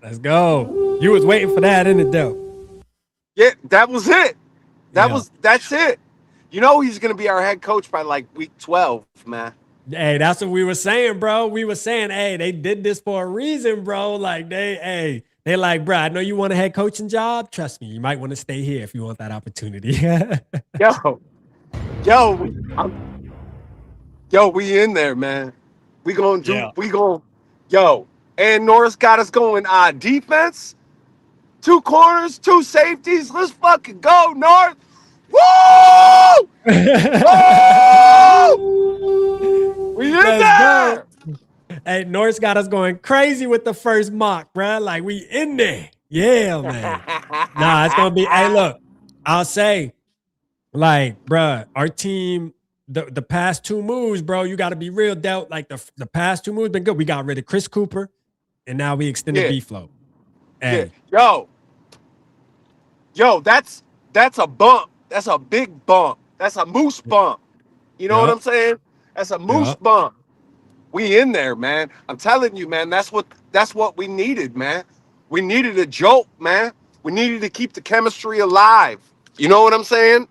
Let's go. You was waiting for that, isn't it, though? Yeah, that was it. That's it. You know he's going to be our head coach by like week 12, man. Hey, that's what we were saying, bro. We were saying, hey, they did this for a reason, bro. Like they like, bro, I know you want a head coaching job. Trust me, you might want to stay here if you want that opportunity. Yo, yo, yo, we in there, man. Yeah. Yo, and Norris got us going defense, 2 corners, 2 safeties. Let's fucking go, North. Woo! Woo! We in Let's there. go. Hey, Norris got us going crazy with the first mock, bro. Like we in there. Yeah, man. Nah, it's gonna be. Hey, look, I'll say, like, bro, our team, the past 2 moves, bro. You got to be real. Dealt like the past 2 moves been good. We got rid of Chris Cooper, and now we extended Yeah. B-Flow. Yeah. Hey, Yo, that's a bump. That's a big bump. That's a moose bump. You know what I'm saying? That's a moose Yup. bump. We in there, man. I'm telling you, man. That's what we needed, man. We needed a jolt, man. We needed to keep the chemistry alive. You know what I'm saying?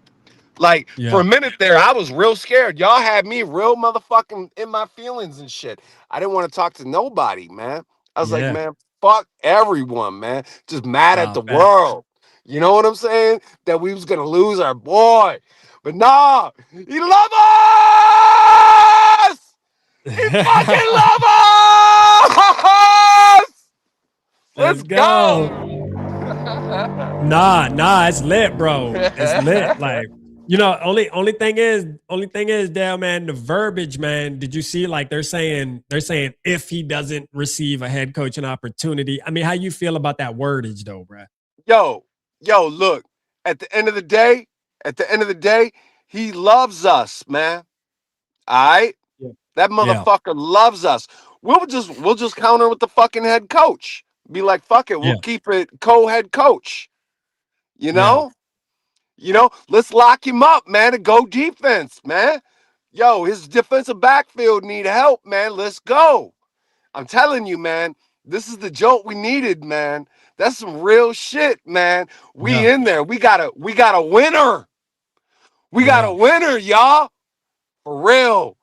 Like for a Yeah. minute there, I was real scared. Y'all had me real motherfucking in my feelings and shit. I didn't want to talk to nobody, man. I was like, Yeah. man, fuck everyone, man. Just mad at Nah, the fact. world. You know what I'm saying? That we was gonna lose our boy. But nah, he love us! He fucking love us! Let's Let's go! go. Nah, it's lit, bro. It's lit. Like, you know, only thing is, Dale, man, the verbiage, man. Did you see? Like, they're saying if he doesn't receive a head coaching opportunity. I mean, how you feel about that wordage, though, bro? Yo, look, at the end of the day, he loves us, man. All right? Yeah. That Yeah. motherfucker loves us. We'll just counter with the fucking head coach. Be like, fuck it, we'll Yeah. keep it co-head coach. You Yeah. know? Let's lock him up, man, and go defense, man. Yo, his defensive backfield need help, man. Let's go. I'm telling you, man, this is the jolt we needed, man. That's some real shit, man. We Yeah. in there. We got a winner. We got a Yeah. winner, y'all. For real.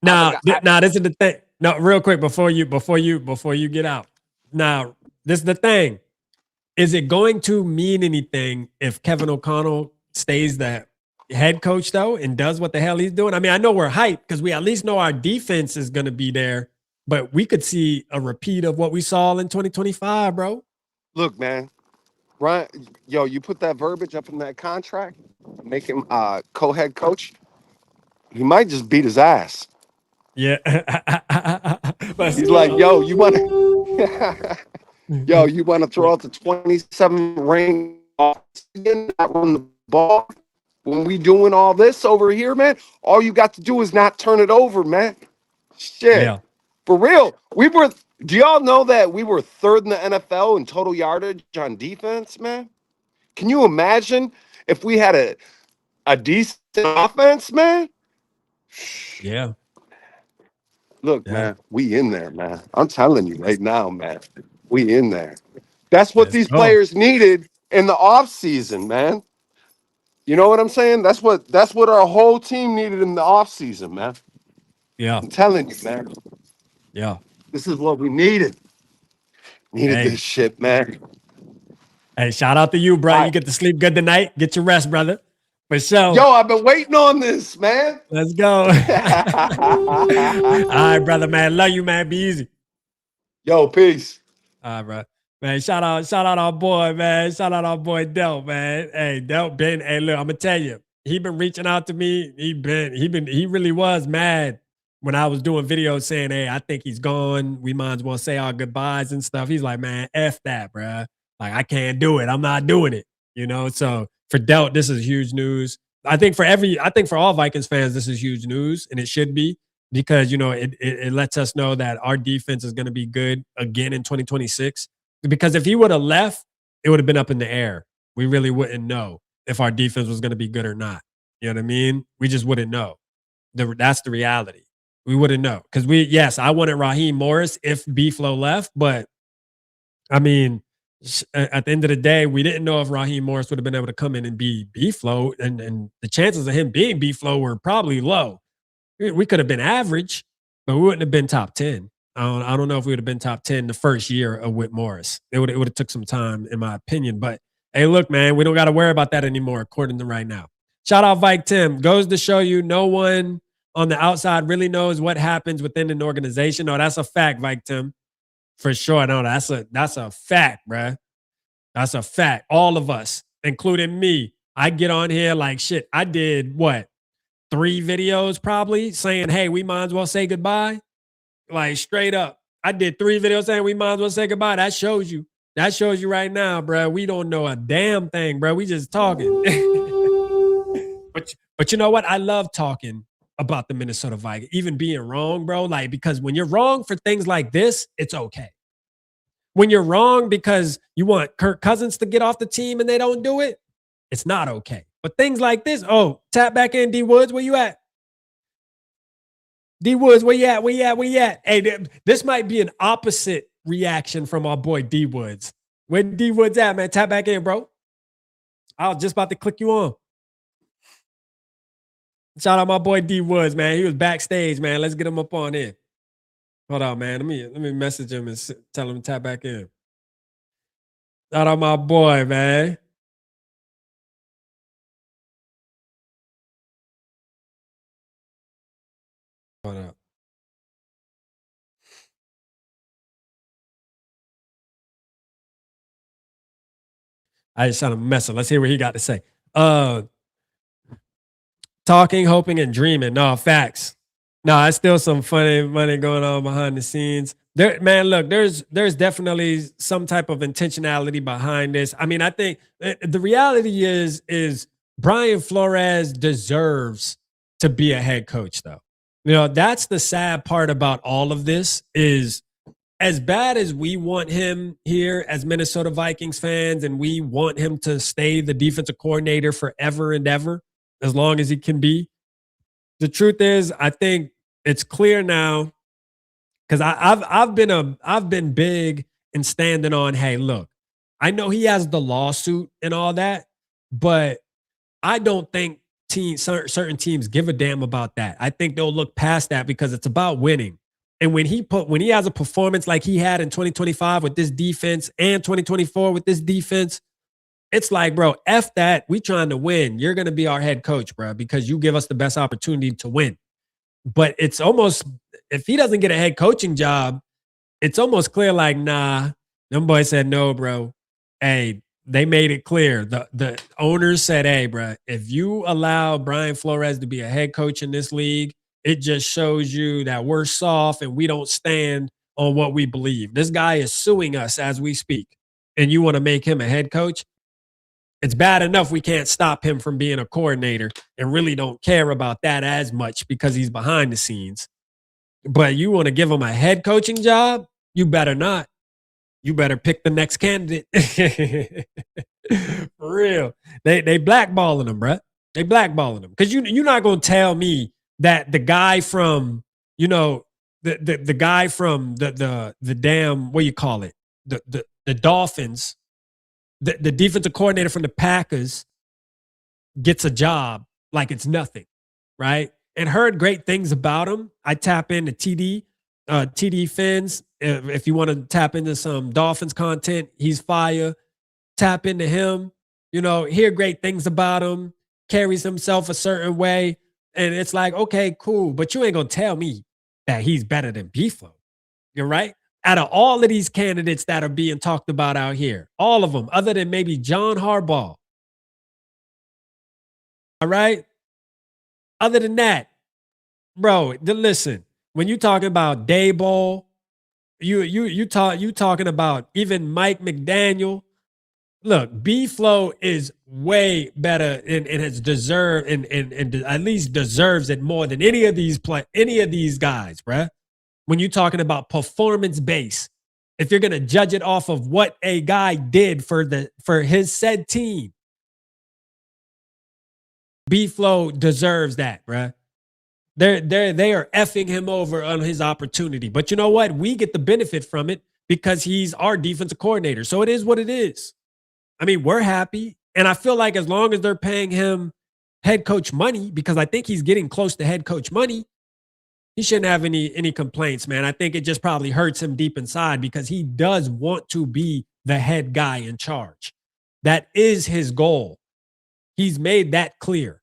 Now, this is the thing. No, real quick before you get out. Now, this is the thing. Is it going to mean anything if Kevin O'Connell stays the head coach though and does what the hell he's doing? I mean, I know we're hyped because we at least know our defense is going to be there, but we could see a repeat of what we saw in 2025, bro. Look, man. Ryan, yo, you put that verbiage up in that contract, make him co-head coach. He might just beat his ass. Yeah. He's like, yo, you want to you want to throw out the 27 ring not run the ball when we doing all this over here, man? All you got to do is not turn it over, man. Shit. Yeah. For real. Do y'all know that we were 3rd in the NFL in total yardage on defense, man? Can you imagine if we had a decent offense, man? Yeah. Look, Yeah. man, we in there, man. I'm telling you right now, man. We in there. That's what these players needed in the offseason, man. You know what I'm saying? That's what our whole team needed in the offseason, man. Yeah. I'm telling you, man. Yeah. This is what we needed. Needed Hey. this shit, man. Hey, shout out to you, bro. All You get to sleep good tonight. Get your rest, brother. For sure. Yo, I've been waiting on this, man. Let's go. All right, brother, man. Love you, man. Be easy. Yo, peace. All right, bro. Man, shout out our boy, man. Shout out our boy Del, man. Hey, Del been, hey, look, I'm gonna tell you, he been reaching out to me. He really was mad when I was doing videos saying, hey, I think he's gone. We might as well say our goodbyes and stuff. He's like, man, F that, bro. Like, I can't do it. I'm not doing it. You know, so for Delt, this is huge news. I think for all Vikings fans, this is huge news, and it should be because, you know, it lets us know that our defense is going to be good again in 2026. Because if he would have left, it would have been up in the air. We really wouldn't know if our defense was going to be good or not. You know what I mean? We just wouldn't know. That's the reality. We wouldn't know. Because yes, I wanted Raheem Morris if B-Flow left, but I mean, at the end of the day, we didn't know if Raheem Morris would have been able to come in and be B-Flow, and the chances of him being B-Flow were probably low. We could have been average, but we wouldn't have been top 10. I don't know if we would have been top 10 the first year of Whit Morris. It would have took some time, in my opinion. But hey, look, man, we don't got to worry about that anymore, according to right now. Shout out Vike Tim. Goes to show you no one on the outside really knows what happens within an organization. No, that's a fact, Vike Tim. For sure. No, that's a fact, bruh. That's a fact. All of us, including me. I get on here like shit. I did what? 3 videos probably saying, hey, we might as well say goodbye. Like straight up. I did 3 videos saying we might as well say goodbye. That shows you. That shows you right now, bro. We don't know a damn thing, bro. We just talking. but you know what? I love talking about the Minnesota Vikings, even being wrong, bro. Like, because when you're wrong for things like this, it's okay. When you're wrong because you want Kirk Cousins to get off the team and they don't do it, it's not okay. But things like this, oh, tap back in, D Woods, where you at? D Woods, where you at? Where you at? Where you at? Hey, this might be an opposite reaction from our boy D Woods. Where D Woods at, man? Tap back in, bro. I was just about to click you on. Shout out my boy D Woods, man. He was backstage, man. Let's get him up on in. Hold on, man. Let me message him and tell him to tap back in. Shout out my boy, man. Hold up. I just sent him a message. Let's hear what he got to say. Talking, hoping, and dreaming. No, facts. No, it's still some funny money going on behind the scenes. There, man, look, there's definitely some type of intentionality behind this. I mean, I think the reality is Brian Flores deserves to be a head coach, though. You know, that's the sad part about all of this is as bad as we want him here as Minnesota Vikings fans, and we want him to stay the defensive coordinator forever and ever, as long as he can be. The truth is, I think it's clear now, because I've been big in standing on, hey, look, I know he has the lawsuit and all that, but I don't think certain teams give a damn about that. I think they'll look past that because it's about winning. And when he has a performance like he had in 2025 with this defense and 2024 with this defense, it's like, bro, F that. We trying to win. You're going to be our head coach, bro, because you give us the best opportunity to win. But it's almost, if he doesn't get a head coaching job, it's almost clear like, nah, them boys said no, bro. Hey, they made it clear. The owners said, hey, bro, if you allow Brian Flores to be a head coach in this league, it just shows you that we're soft and we don't stand on what we believe. This guy is suing us as we speak, and you want to make him a head coach? It's bad enough we can't stop him from being a coordinator and really don't care about that as much because he's behind the scenes. But you want to give him a head coaching job? You better not. You better pick the next candidate. For real. They blackballing him, bruh. They blackballing him. Because you're not going to tell me that the guy from, you know, the guy from the damn, what do you call it? The Dolphins, the defensive coordinator from the Packers gets a job like it's nothing, right? And heard great things about him. I tap into TD Fins. If you want to tap into some Dolphins content, he's fire. Tap into him, you know, hear great things about him, carries himself a certain way. And it's like, okay, cool. But you ain't going to tell me that he's better than B-Flow. You're right. Out of all of these candidates that are being talked about out here, all of them, other than maybe John Harbaugh. All right. Other than that, bro, listen, when you talking about Daboll, you talking about even Mike McDaniel. Look, B-Flow is way better and has deserved and at least deserves it more than any of these guys, bruh. When you're talking about performance base, if you're gonna judge it off of what a guy did for his said team, B-Flow deserves that, bruh. They are effing him over on his opportunity. But you know what? We get the benefit from it because he's our defensive coordinator. So it is what it is. I mean, we're happy. And I feel like as long as they're paying him head coach money, because I think he's getting close to head coach money, he shouldn't have any complaints, man. I think it just probably hurts him deep inside because he does want to be the head guy in charge. That is his goal. He's made that clear.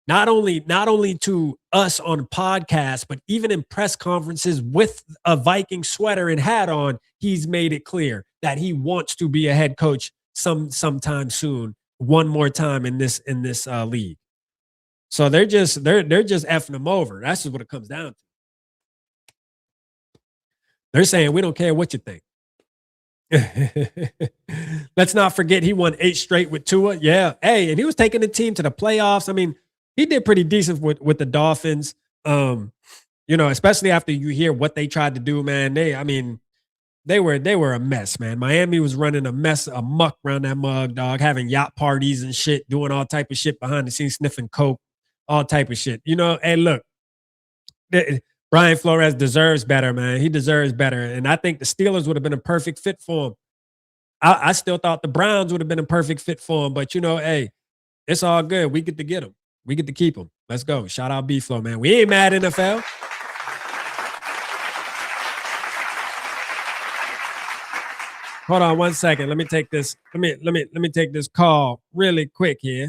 Not only to us on podcasts, but even in press conferences with a Viking sweater and hat on, he's made it clear that he wants to be a head coach sometime soon, one more time in this league. So they're just effing him over. That's just what it comes down to. They're saying we don't care what you think. Let's not forget he won 8 straight with Tua. Yeah. Hey, and he was taking the team to the playoffs. I mean, he did pretty decent with the Dolphins. Especially after you hear what they tried to do, man. They were a mess, man. Miami was running a muck around that mug, dog, having yacht parties and shit, doing all type of shit behind the scenes, sniffing coke, all type of shit. Hey, look, Brian Flores deserves better, man. He deserves better. And I think the Steelers would have been a perfect fit for him. I still thought the Browns would have been a perfect fit for him. But, hey, it's all good. We get to get him. We get to keep him. Let's go. Shout out B-Flow, man. We ain't mad, NFL. Hold on 1 second. Let me take this. Let me take this call really quick here.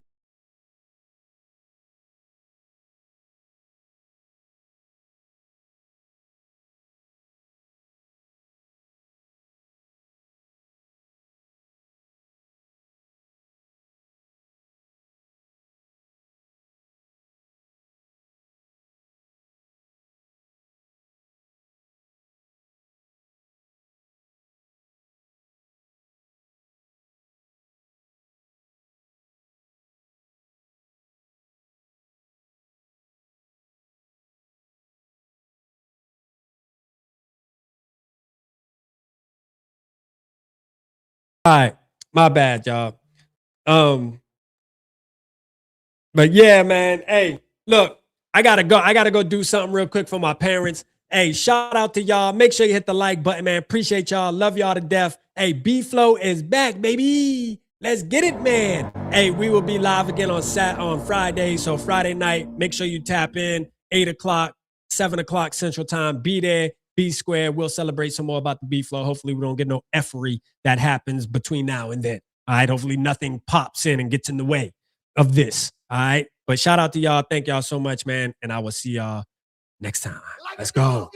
All right, my bad, y'all. But yeah, man. Hey, look, I gotta go do something real quick for my parents. Hey, shout out to y'all. Make sure you hit the like button, man. Appreciate y'all. Love y'all to death. Hey, B-Flow is back, baby. Let's get it, man. Hey, we will be live again on Friday. So Friday night, make sure you tap in 8 o'clock, 7 o'clock Central Time. Be there. B squared. We'll celebrate some more about the B-Flow. Hopefully we don't get no effery that happens between now and then. All right. Hopefully nothing pops in and gets in the way of this. All right. But shout out to y'all. Thank y'all so much, man. And I will see y'all next time. Let's go.